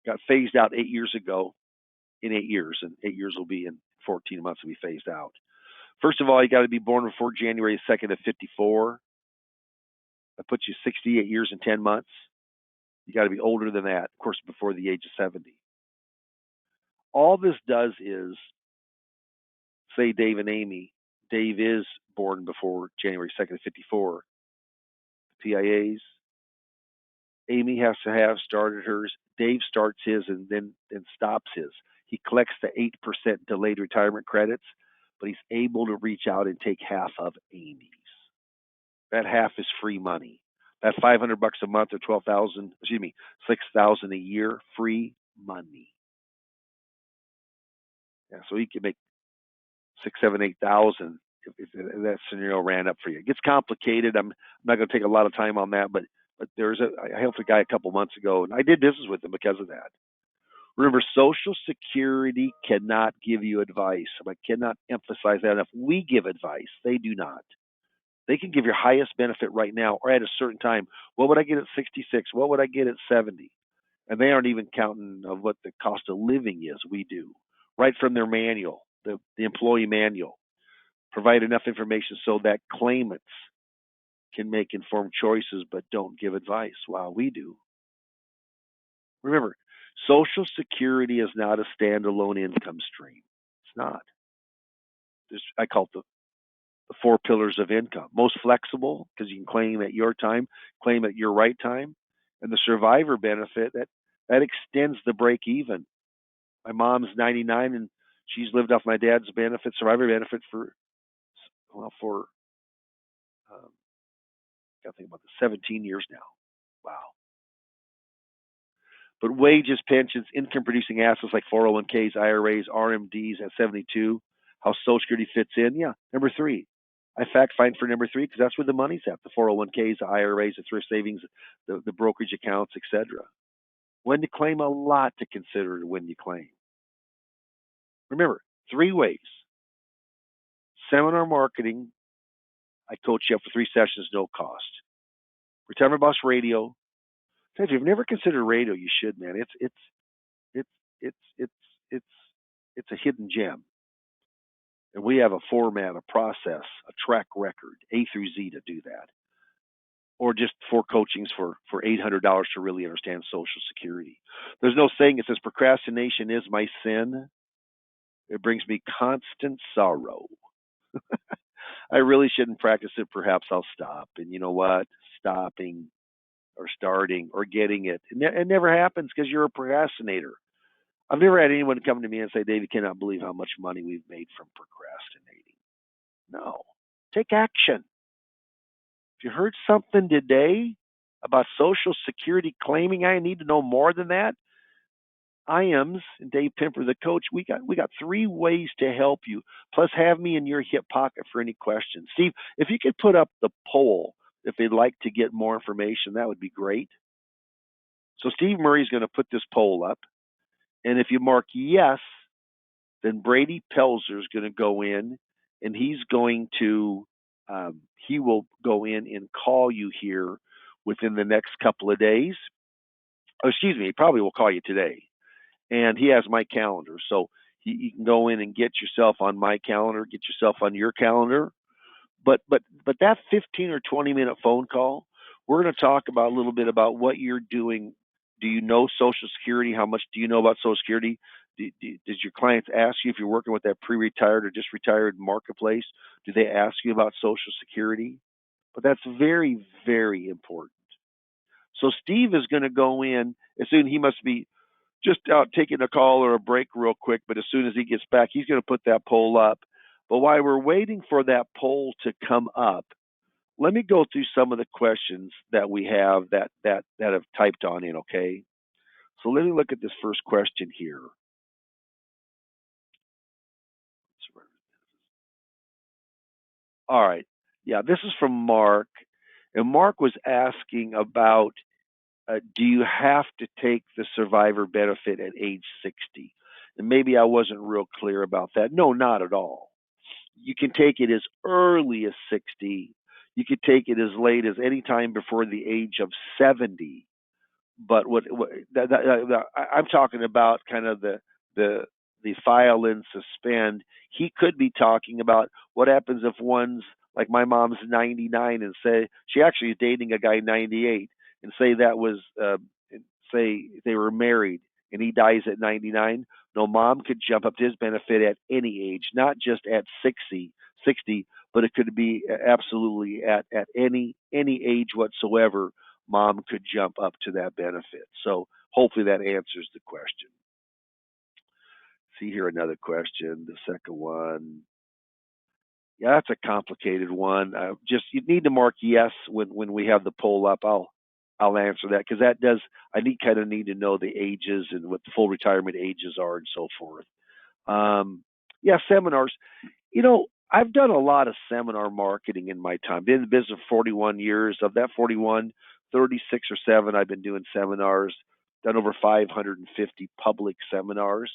B: Got phased out 8 years ago. in 8 years, and 8 years will be in 14 months will be phased out. First of all, you got to be born before January 2nd of 54. That puts you 68 years and 10 months. You got to be older than that, of course, before the age of 70. All this does is, say Dave and Amy, Dave is born before January 2nd of 54. PIAs, Amy has to have started hers. Dave starts his and then stops his. He collects the 8% delayed retirement credits, but he's able to reach out and take half of Amy's. That half is free money. That $500 a month or $6,000 a year, free money. Yeah, so he can make 6, 7, 8,000 if that scenario ran up for you. It gets complicated. I'm not going to take a lot of time on that, but I helped a guy a couple months ago, and I did business with him because of that. Remember, Social Security cannot give you advice. I cannot emphasize that enough. We give advice. They do not. They can give your highest benefit right now or at a certain time. What would I get at 66? What would I get at 70? And they aren't even counting of what the cost of living is. We do. Right from their manual, the employee manual. Provide enough information so that claimants can make informed choices but don't give advice while we do. Remember, Social Security is not a standalone income stream. It's not. I call it the 4 pillars of income. Most flexible because you can claim at your time, claim at your right time, and the survivor benefit that extends the break even. My mom's 99 and she's lived off my dad's benefit, survivor benefit for I think about 17 years now. Wow. But wages, pensions, income producing assets like 401ks, IRAs, RMDs at 72, how Social Security fits in. Yeah, number 3. I fact find for number 3 because that's where the money's at, the 401ks, the IRAs, the thrift savings, the brokerage accounts, etc. When to claim, a lot to consider when you claim. Remember, 3 ways. Seminar marketing, I coach you up for 3 sessions, no cost. Retirement Boss Radio. If you've never considered radio, you should, man. It's a hidden gem. And we have a format, a process, a track record, A through Z to do that. Or just 4 coachings for $800 to really understand Social Security. There's no saying it says procrastination is my sin. It brings me constant sorrow. I really shouldn't practice it. Perhaps I'll stop. And you know what? Stopping or starting or getting it never happens because you're a procrastinator. I've never had anyone come to me and say, Dave, you cannot believe how much money we've made from procrastinating. No. Take action. If you heard something today about Social Security claiming, I need to know more than that. IAMS and Dave Pimper, the coach, we got 3 ways to help you. Plus, have me in your hip pocket for any questions. Steve, if you could put up the poll, if they'd like to get more information, that would be great. So Steve Murray's going to put this poll up. And if you mark yes, then Brady Pelzer is going to go in and he's going to, he will go in and call you here within the next couple of days. Oh, excuse me, he probably will call you today. And he has my calendar. So you can go in and get yourself on my calendar, get yourself on your calendar. But that 15 or 20-minute phone call, we're going to talk about a little bit about what you're doing. Do you know Social Security? How much do you know about Social Security? Does your clients ask you if you're working with that pre-retired or just retired marketplace? Do they ask you about Social Security? But that's very, very important. So Steve is going to go in as soon. He must be just out taking a call or a break real quick. But as soon as he gets back, he's going to put that poll up. But while we're waiting for that poll to come up, let me go through some of the questions that we have that have typed on in, okay? So let me look at this first question here. All right. Yeah, this is from Mark. And Mark was asking about, do you have to take the survivor benefit at age 60? And maybe I wasn't real clear about that. No, not at all. You can take it as early as 60. You could take it as late as any time before the age of 70. But I'm talking about kind of the the file and suspend, he could be talking about what happens if one's like my mom's 99 and say she actually is dating a guy 98 and say that was say they were married and he dies at 99. No, mom could jump up to his benefit at any age, not just at 60, but it could be absolutely at any age whatsoever. Mom could jump up to that benefit. So hopefully that answers the question. See here another question. The second one. Yeah, that's a complicated one. Just you need to mark yes when we have the poll up. I'll answer that because that does. I kind of need to know the ages and what the full retirement ages are and so forth. Yeah, seminars. You know, I've done a lot of seminar marketing in my time. Been in the business for 41 years. Of that 41, 36 or 7 I've been doing seminars. Done over 550 public seminars.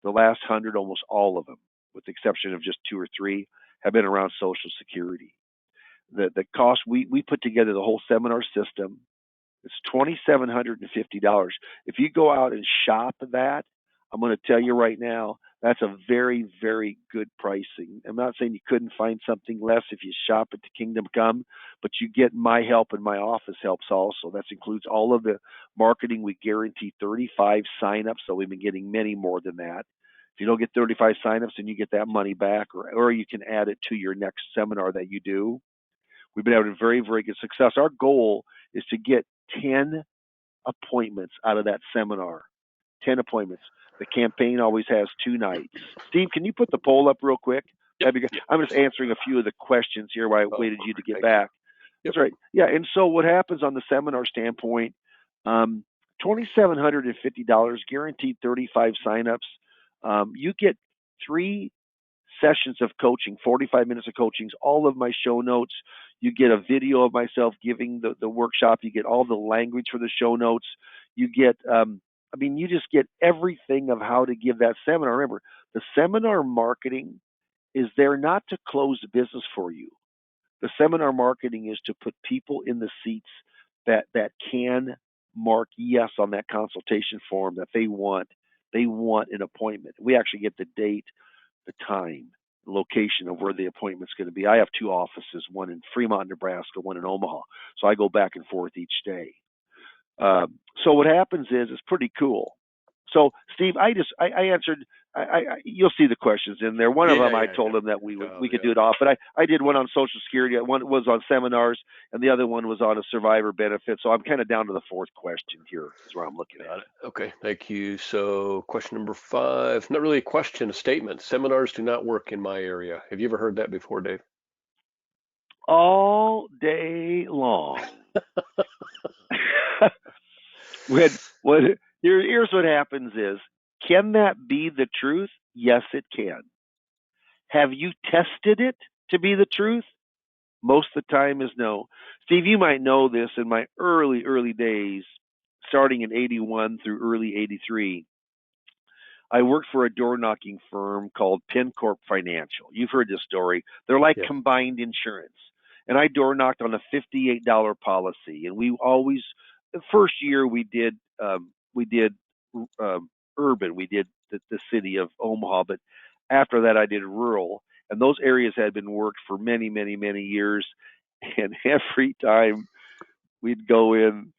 B: The last 100, almost all of them, with the exception of just 2 or 3, have been around Social Security. The cost we put together the whole seminar system. It's $2,750. If you go out and shop that, I'm going to tell you right now, that's a very, very good pricing. I'm not saying you couldn't find something less if you shop at the Kingdom Come, but you get my help and my office helps also. That includes all of the marketing. We guarantee 35 signups, so we've been getting many more than that. If you don't get 35 signups, then you get that money back, or you can add it to your next seminar that you do. We've been having very, very good success. Our goal is to get 10 appointments out of that seminar. 10 appointments. The campaign always has 2 nights. Steve, can you put the poll up real quick?
A: Yep.
B: I'm just answering a few of the questions here while I waited you to get back.
A: Yep.
B: That's right. Yeah, and so what happens on the seminar standpoint, $2,750, guaranteed 35 signups. You get 3 sessions of coaching, 45 minutes of coachings, all of my show notes. You get a video of myself giving the workshop. You get all the language for the show notes. You get, you just get everything of how to give that seminar. Remember, the seminar marketing is there not to close the business for you. The seminar marketing is to put people in the seats that can mark yes on that consultation form that they want. They want an appointment. We actually get the date, the time, the location of where the appointment's going to be. I have 2 offices, one in Fremont, Nebraska, one in Omaha. So I go back and forth each day. So what happens is it's pretty cool. So Steve, I answered. You'll see the questions in there. One of them I told him that we could do it off, but I did one on Social Security. One was on seminars, and the other one was on a survivor benefit. So I'm kind of down to the 4th question here is where I'm looking at it.
A: Okay, thank you. So question number 5, not really a question, a statement. Seminars do not work in my area. Have you ever heard that before, Dave?
B: All day long. Here's what happens is, can that be the truth? Yes, it can. Have you tested it to be the truth? Most of the time is no. Steve, you might know this. In my early days, starting in 81 through early 83, I worked for a door knocking firm called PenCorp Financial. You've heard this story. They're like combined insurance. And I door knocked on a $58 policy. And we always, the first year we did urban, we did the city of Omaha, but after that I did rural. And those areas had been worked for many, many, many years. And every time we'd go in,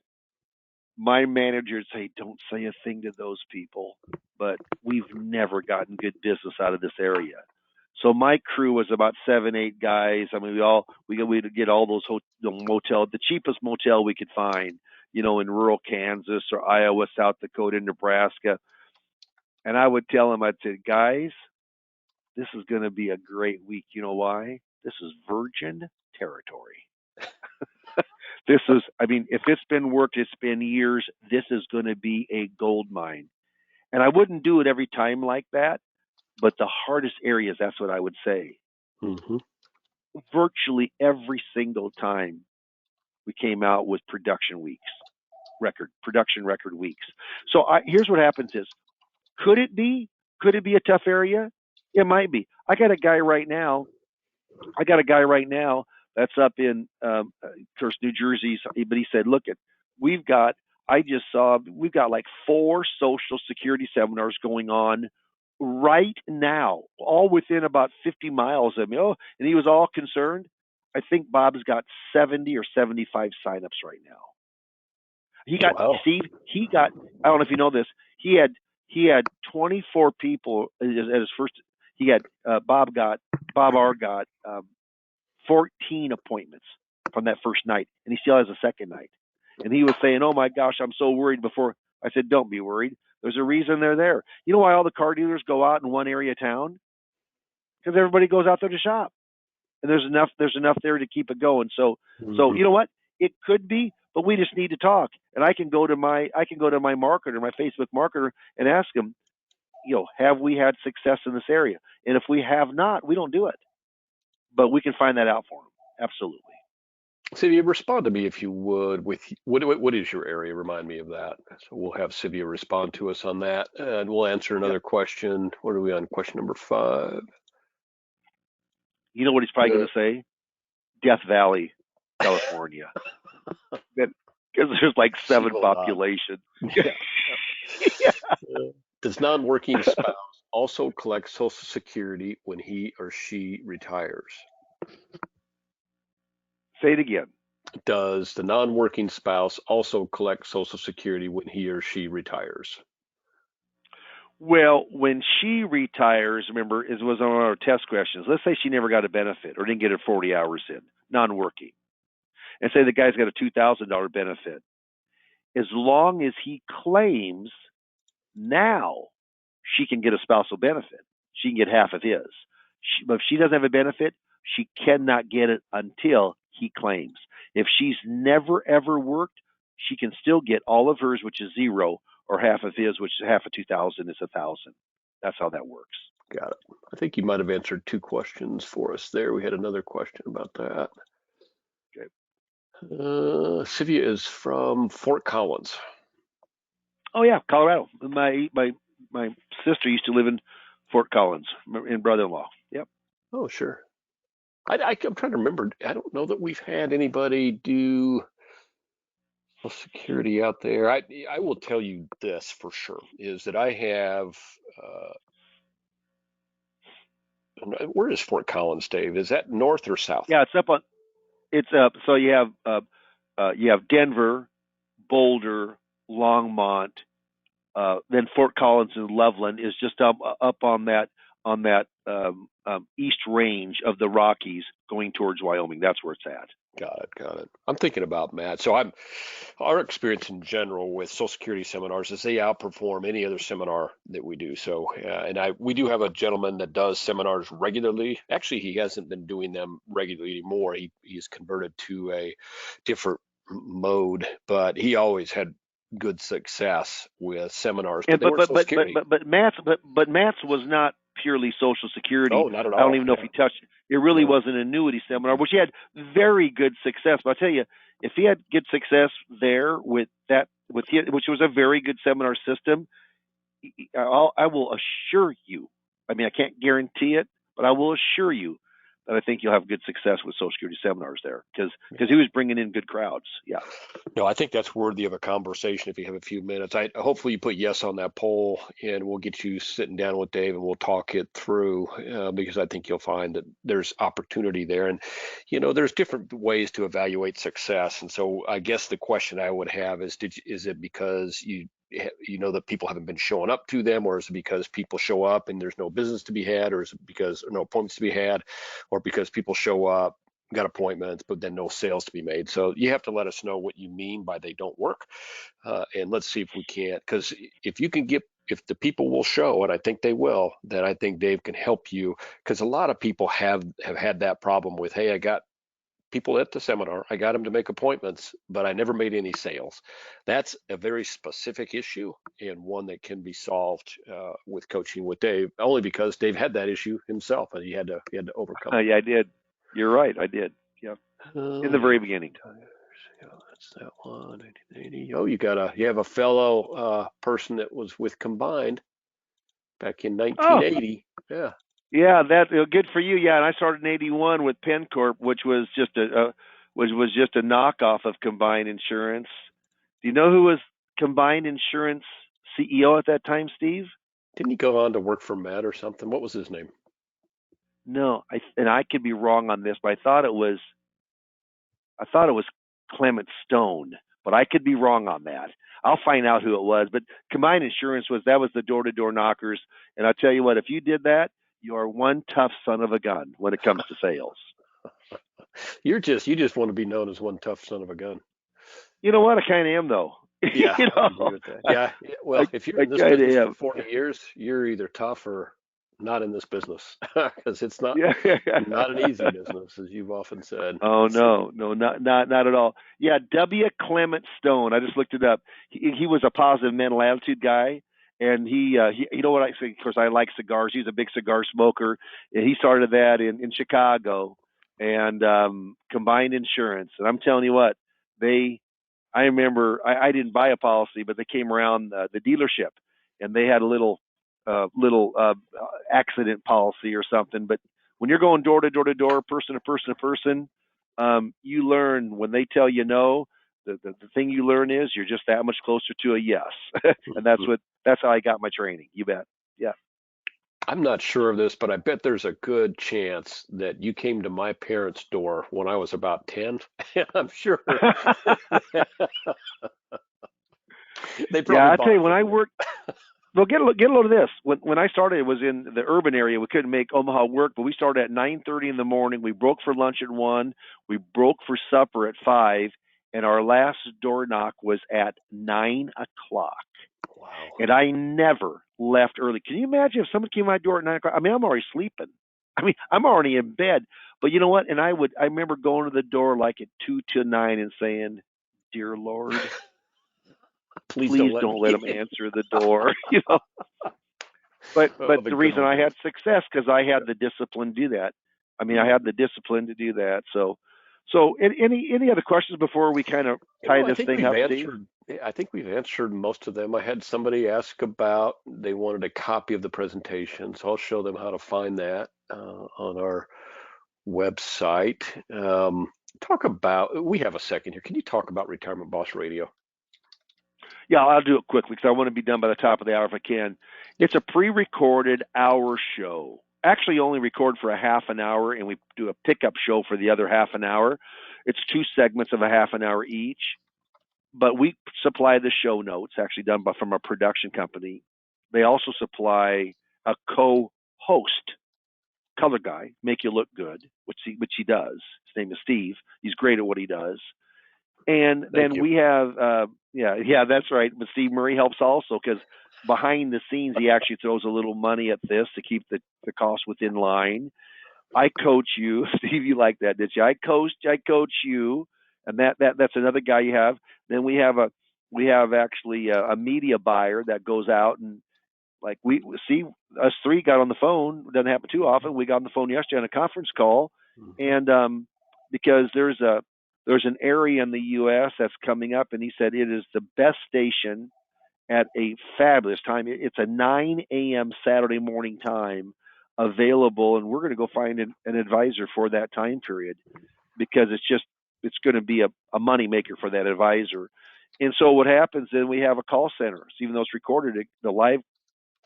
B: my manager would say, "Don't say a thing to those people." But we've never gotten good business out of this area. So my crew was about 7, 8 guys. I mean, we'd get all those motel, the cheapest motel we could find, in rural Kansas or Iowa, South Dakota, Nebraska. And I would tell them, I'd say, "Guys, this is going to be a great week. You know why? This is virgin territory." This is, if it's been worked, it's been years. This is going to be a gold mine. And I wouldn't do it every time like that, but the hardest areas, that's what I would say.
A: Mm-hmm.
B: Virtually every single time we came out with production record weeks. So here's what happens is, could it be a tough area? It might be. I got a guy right now that's up in, of course, New Jersey. But he said, "Look, we've got like 4 Social Security seminars going on right now, all within about 50 miles of me. Oh, and he was all concerned. I think Bob's got 70 or 75 signups right now. He got
A: Wow.
B: Steve. He got. I don't know if you know this. He had 24 people at his first. He had Bob R got 14 appointments from that first night, and he still has a second night. And he was saying, "Oh my gosh, I'm so worried." Before I said, "Don't be worried. There's a reason they're there." You know why all the car dealers go out in one area of town? Because everybody goes out there to shop, and there's enough there to keep it going. So
A: Mhm.
B: you know what? It could be, but we just need to talk. And I can go to my marketer, my Facebook marketer, and ask him, have we had success in this area? And if we have not, we don't do it. But we can find that out for him. Absolutely.
A: Sylvia, respond to me if you would with what is your area? Remind me of that. So we'll have Sylvia respond to us on that, and we'll answer
B: Yep.
A: another question. What are we on? Question number 5.
B: You know what he's probably going to say? Death Valley, California. Because there's like
A: She
B: 7
A: will not.
B: population.
A: Yeah.
B: Yeah.
A: Does non-working spouse also collect Social Security when he or she retires?
B: Say it again.
A: Does the non-working spouse also collect Social Security when he or she retires?
B: Well, when she retires, remember, it was on our test questions. Let's say she never got a benefit or didn't get her 40 hours in, non-working, and say the guy's got a $2,000 benefit. As long as he claims now, she can get a spousal benefit. She can get half of his. But if she doesn't have a benefit, she cannot get it until he claims. If she's never ever worked, she can still get all of hers, which is 0, or half of his, which is half of 2,000 is 1,000. That's how that works.
A: Got it. I think you might have answered 2 questions for us there. We had another question about that.
B: Okay.
A: Sylvia is from Fort Collins.
B: Oh yeah, Colorado. My sister used to live in Fort Collins, in brother-in-law. Yep.
A: Oh, sure. I'm trying to remember. I don't know that we've had anybody do Social Security out there. I will tell you this for sure is that I have. Where is Fort Collins, Dave? Is that north or south?
B: Yeah, it's up on. It's up. So you have Denver, Boulder, Longmont, then Fort Collins and Loveland is just up on that east range of the Rockies, going towards Wyoming. That's where it's at.
A: Got it. Got it. I'm thinking about Matt. Our experience in general with Social Security seminars is they outperform any other seminar that we do. So, we do have a gentleman that does seminars regularly. Actually, he hasn't been doing them regularly anymore. He's converted to a different mode, but he always had good success with seminars, but
B: And
A: they weren't Social Security.
B: Matt's was not purely Social Security.
A: Oh, not at
B: I don't
A: all.
B: even know if
A: Yeah.
B: he touched. It really
A: No.
B: was an annuity seminar, which he had very good success. But I tell you, if he had good success there which was a very good seminar system, I will assure you. I mean, I can't guarantee it, but I will assure you that I think you'll have good success with Social Security seminars there because he was bringing in good crowds. Yeah.
A: No, I think that's worthy of a conversation if you have a few minutes. Hopefully you put yes on that poll, and we'll get you sitting down with Dave and we'll talk it through because I think you'll find that there's opportunity there, and there's different ways to evaluate success. And so I guess the question I would have is, is it because you know that people haven't been showing up to them, or is it because people show up and there's no business to be had, or is it because no appointments to be had, or because people show up, got appointments, but then no sales to be made? So you have to let us know what you mean by they don't work, and let's see if we can't. Because if the people will show, and I think they will, then I think Dave can help you. Because a lot of people have had that problem with, hey, I got people at the seminar, I got them to make appointments, but I never made any sales. That's a very specific issue and one that can be solved with coaching with Dave, only because Dave had that issue himself and he had to overcome it.
B: Yeah, I did. You're right. I did. Yeah. In the very beginning.
A: Yeah, that's that one. 1980. Oh, you have a fellow person that was with Combined back in
B: Oh,
A: 1980. Yeah.
B: yeah. That good for you. Yeah, and I started in '81 with PennCorp, which was just a knockoff of Combined Insurance. Do you know who was Combined Insurance CEO at that time, Steve?
A: Didn't he go on to work for Matt or something? What was his name?
B: No, I could be wrong on this, but I thought it was Clement Stone, but I could be wrong on that. I'll find out who it was. But Combined Insurance was the door-to-door knockers, and I'll tell you what, if you did that, you are one tough son of a gun when it comes to sales.
A: You just want to be known as one tough son of a gun.
B: You know what? I kind of am though.
A: Yeah,
B: you
A: I
B: know,
A: agree with that. Yeah, well, if you're
B: I
A: in this
B: kind of
A: business for
B: am.
A: 40 years, you're either tough or not in this business because it's not
B: Yeah.
A: not an easy business, as you've often said.
B: Oh
A: So,
B: no, no, not at all. Yeah, W. Clement Stone. I just looked it up. He was a positive mental attitude guy, and he you know what I say? Of course, I like cigars. He's a big cigar smoker, and he started that in Chicago, and Combined Insurance. And I'm telling you what, they. I remember I didn't buy a policy, but they came around the dealership, and they had a little accident policy or something. But when you're going door to door to door, person to person to person, you learn when they tell you no. The thing you learn is you're just that much closer to a yes, and
A: mhm.
B: that's how I got my training. You bet. Yeah.
A: I'm not sure of this, but I bet there's a good chance that you came to my parents' door when I was about 10. I'm sure they
B: Yeah,
A: probably
B: I tell you,
A: bought
B: when I
A: from you.
B: worked, well, get a load of this. When I started, it was in the urban area. We couldn't make Omaha work, but we started at 9:30 in the morning. We broke for lunch at 1. We broke for supper at 5, and our last door knock was at 9 o'clock.
A: Wow.
B: And I never left early. Can you imagine if someone came to my door at 9 o'clock? I mean, I'm already sleeping. I mean, I'm already in bed. But you know what? And I remember going to the door like at 2 to 9 and saying, "Dear Lord,
A: Please don't
B: please
A: let
B: don't let
A: me
B: them
A: in.
B: answer the door." You know. But
A: Oh, the
B: the
A: good
B: reason
A: old
B: I
A: days.
B: had success because I had the discipline to do that. I mean, I
A: Mhm.
B: had the discipline to do that. So any other questions before we kind of tie
A: I
B: this
A: think
B: thing
A: we've
B: up, Steve?
A: answered. I think we've answered most of them. I had somebody ask about they wanted a copy of the presentation, so I'll show them how to find that on our website. Talk about. We have a second here. Can you talk about Retirement Boss Radio?
B: Yeah, I'll do it quickly because I want to be done by the top of the hour if I can. It's a pre-recorded hour show. Actually, only record for a half an hour, and we do a pickup show for the other half an hour. It's 2 segments of a half an hour each, but we supply the show notes, actually done from a production company. They also supply a co-host, color guy, make you look good, which he does. His name is Steve. He's great at what he does. And
A: Thank
B: then
A: you.
B: we have, yeah, that's right. But Steve Murray helps also because behind the scenes, he actually throws a little money at this to keep the cost within line. I coach you, Steve. You like that, did you? I coach you, and that's another guy you have. Then we have actually a media buyer that goes out and like we see us three got on the phone. It doesn't happen too often. We got on the phone yesterday on a conference call,
A: Mhm.
B: and because there's an area in the U.S. that's coming up, and he said it is the best station at a fabulous time. It's a 9 a.m. Saturday morning time available, and we're going to go find an advisor for that time period because it's going to be a money maker for that advisor. And so what happens then we have a call center. So even though it's recorded, the live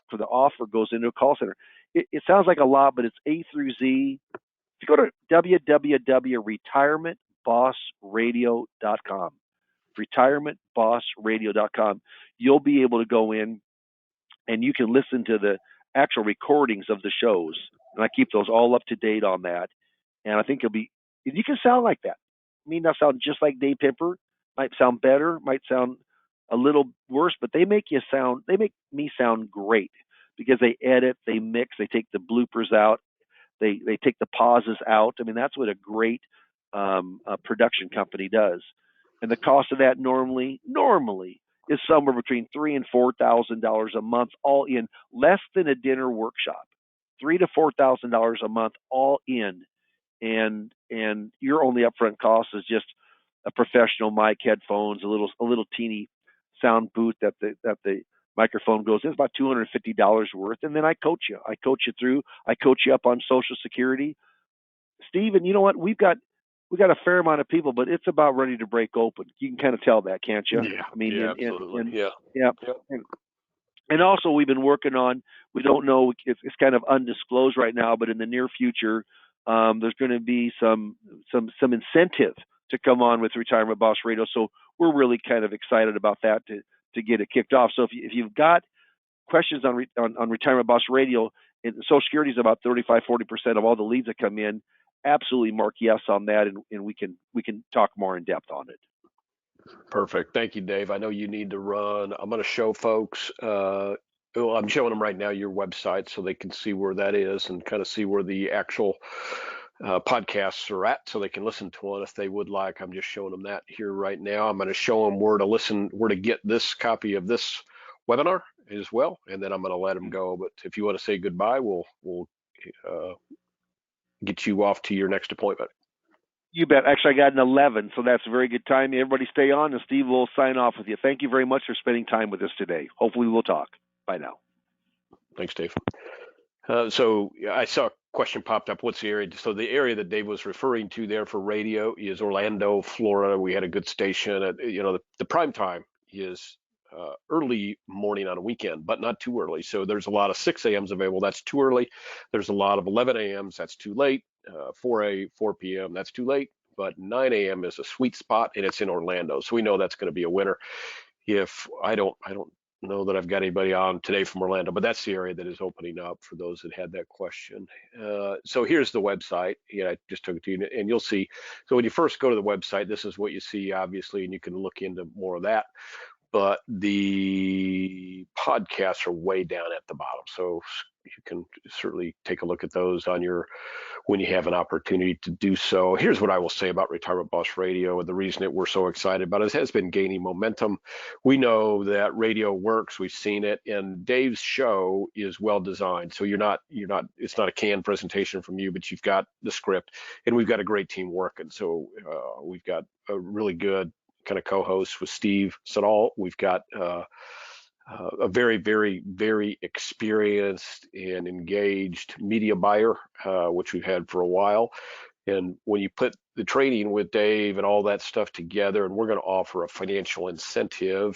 B: for the offer goes into a call center. It sounds like a lot, but it's A through Z. If you go to www.retirementbossradio.com, retirementbossradio.com, you'll be able to go in and you can listen to the actual recordings of the shows. And I keep those all up to date on that. And I think you can sound like that. I mean, not sound just like Dave Pipper. Might sound better, might sound a little worse, but they make me sound great because they edit, they mix, they take the bloopers out, they take the pauses out. I mean, that's what a great production company does. And the cost of that normally is somewhere between $3,000 and $4,000 a month, all in, less than a dinner workshop. $3,000 to $4,000 a month, all in, and your only upfront cost is just a professional mic, headphones, a little teeny sound booth that the microphone goes in. It's about $250 worth, and then I coach you. I coach you through. I coach you up on Social Security, Steve. And you know what? We got a fair amount of people, but it's about ready to break open. You can kind of tell that, can't you?
A: Yeah.
B: I mean,
A: Yeah. Absolutely.
B: in
A: Yeah.
B: yeah,
A: Yep.
B: and And also, we've been working on. We don't know. It's kind of undisclosed right now, but in the near future, there's going to be some incentive to come on with Retirement Boss Radio. So we're really kind of excited about that to get it kicked off. So if you've got questions on Retirement Boss Radio, and Social Security is about 35-40% of all the leads that come in. Absolutely mark yes on that, and we can talk more in depth on it.
A: Perfect. Thank you, Dave. I know you need to run. I'm going to show folks. Well, I'm showing them right now your website so they can see where that is and kind of see where the actual podcasts are at so they can listen to one if they would like. I'm just showing them that here right now. I'm going to show them where to listen, where to get this copy of this webinar as well, and then I'm going to let them go. But if you want to say goodbye, we'll get you off to your next appointment.
B: You bet. Actually, I got an 11, so that's a very good time. Everybody stay on, and Steve will sign off with you. Thank you very much for spending time with us today. Hopefully we'll talk. Bye now.
A: Thanks, Dave. So I saw a question popped up. What's the area? So the area that Dave was referring to there for radio is Orlando, Florida. We had a good station. The prime time is early morning on a weekend, but not too early. So there's a lot of 6 a.m.s available. That's too early. There's a lot of 11 a.m.s. That's too late. 4 p.m. That's too late. But 9 a.m. is a sweet spot, and it's in Orlando. So we know that's going to be a winner. If I don't know that I've got anybody on today from Orlando, but that's the area that is opening up for those that had that question. So here's the website. I just took it to you, and you'll see. So when you first go to the website, this is what you see, obviously, and you can look into more of that. But the podcasts are way down at the bottom. So you can certainly take a look at those when you have an opportunity to do so. Here's what I will say about Retirement Boss Radio, and the reason that we're so excited about it has been gaining momentum. We know that radio works. We've seen it, and Dave's show is well designed. So it's not a canned presentation from you, but you've got the script, and we've got a great team working. So we've got a really good kind of co-host with Steve Siddall. We've got a very, very, very experienced and engaged media buyer, which we've had for a while. And when you put the training with Dave and all that stuff together, and we're going to offer a financial incentive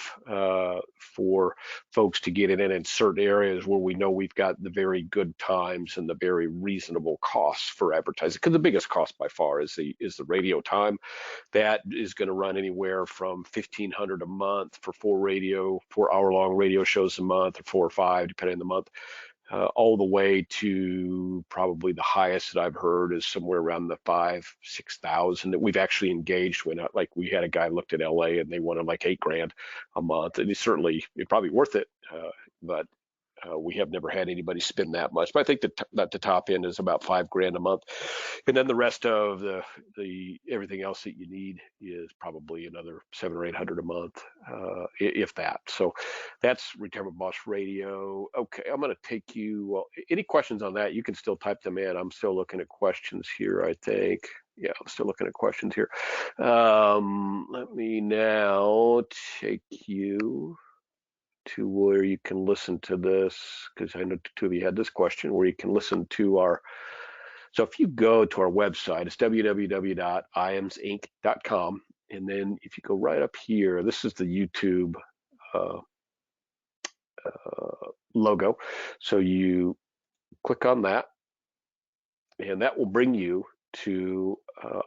A: for folks to get in certain areas where we know we've got the very good times and the very reasonable costs for advertising. Because the biggest cost by far is the radio time. That is going to run anywhere from $1,500 a month for 4 hour-long radio shows a month, or 4 or 5, depending on the month. All the way to probably the highest that I've heard is somewhere around the 5,000-6,000 that we've actually engaged with. Like we had a guy looked at LA and they wanted like $8,000 a month, and it's probably worth it, but we have never had anybody spend that much. But I think that the top end is about $5,000 a month, and then the rest of the everything else that you need is probably another $700 or $800 a month, if that. So that's Retirement Boss Radio. Okay, I'm going to take you. Well, any questions on that? You can still type them in. I'm still looking at questions here, I think. Yeah, I'm still looking at questions here. Let me now take you to where you can listen to this, because I know two of you had this question, where you can listen to so if you go to our website, it's www.iamsinc.com, and then if you go right up here, this is the YouTube logo. So you click on that, and that will bring you to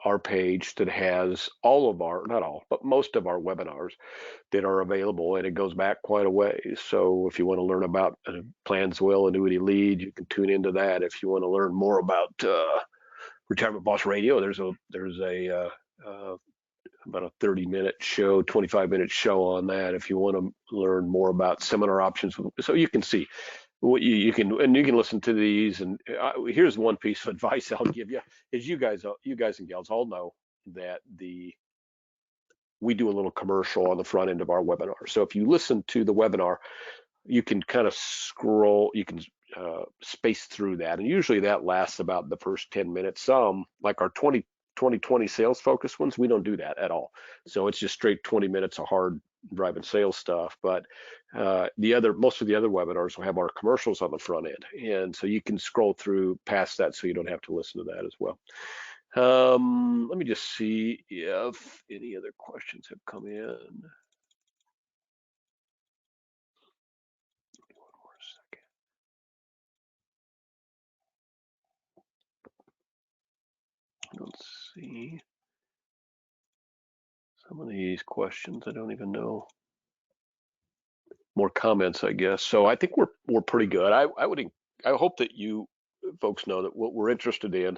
A: our page that has all of not all, but most of our webinars that are available, and it goes back quite a way. So if you want to learn about Planswell Annuity Lead, you can tune into that. If you want to learn more about Retirement Boss Radio, there's about a 30-minute show, 25-minute show on that. If you want to learn more about seminar options, so you can see what you can listen to these. And here's one piece of advice I'll give you: is you guys and gals all know that we do a little commercial on the front end of our webinar. So if you listen to the webinar, you can kind of scroll, you can space through that, and usually that lasts about the first 10 minutes. Some, like our 2020 sales focused ones, we don't do that at all. So it's just straight 20 minutes of hard driving sales stuff. But most of the other webinars will have our commercials on the front end, and so you can scroll through past that, so you don't have to listen to that as well. Let me just see if any other questions have come in. Let's see. Some of these questions I don't even know. More comments, I guess. So I think we're pretty good. I hope that you folks know that what we're interested in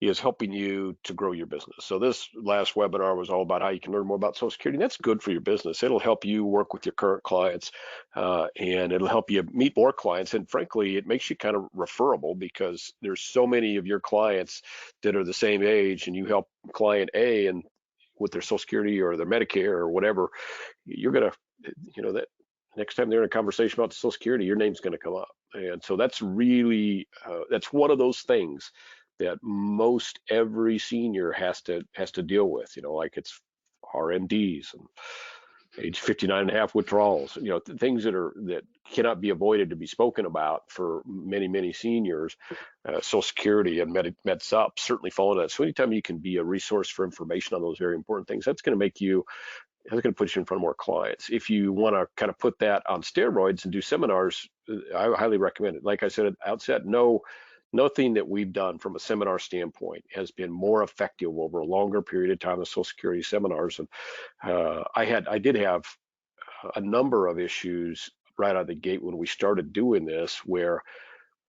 A: is helping you to grow your business. So this last webinar was all about how you can learn more about Social Security. And that's good for your business. It'll help you work with your current clients, and it'll help you meet more clients. And frankly, it makes you kind of referable because there's so many of your clients that are the same age, and you help client A and with their Social Security or their Medicare or whatever, you're gonna, that next time they're in a conversation about Social Security, your name's going to come up. And so that's really that's one of those things that most every senior has to deal with. Like it's RMDs and age 59 and a half withdrawals. Things that cannot be avoided to be spoken about for many seniors. Social Security and Med Sup certainly fall into that. So anytime you can be a resource for information on those very important things, that's going to put you in front of more clients. If you want to kind of put that on steroids and do seminars, I highly recommend it. Like I said at the outset, nothing that we've done from a seminar standpoint has been more effective over a longer period of time than Social Security seminars. And I did have a number of issues right out of the gate when we started doing this, where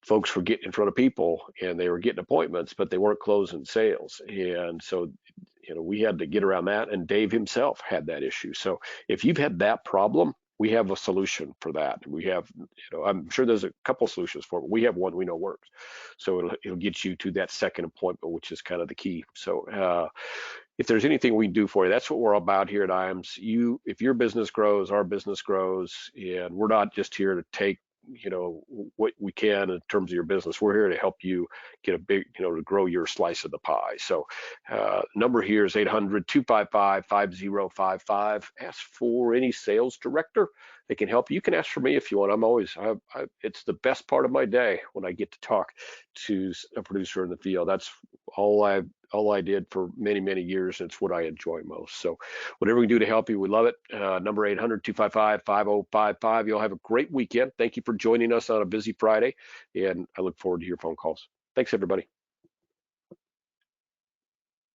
A: folks were getting in front of people and they were getting appointments, but they weren't closing sales. And so, we had to get around that. And Dave himself had that issue. So if you've had that problem, we have a solution for that. We have, I'm sure there's a couple solutions for it, but we have one we know works. So it'll get you to that second appointment, which is kind of the key. So if there's anything we can do for you, that's what we're about here at IAMS. If your business grows, our business grows, and we're not just here to take what we can in terms of your business. We're here to help you get a big, to grow your slice of the pie. So number here is 800-255-5055. Ask for any sales director. They can help you. You can ask for me if you want. It's the best part of my day when I get to talk to a producer in the field. That's all I did for many years. It's what I enjoy most. So whatever we can do to help you, we love it. Number 800-255-5055. You'll have a great weekend. Thank you for joining us on a busy Friday, and I look forward to your phone calls. Thanks, everybody.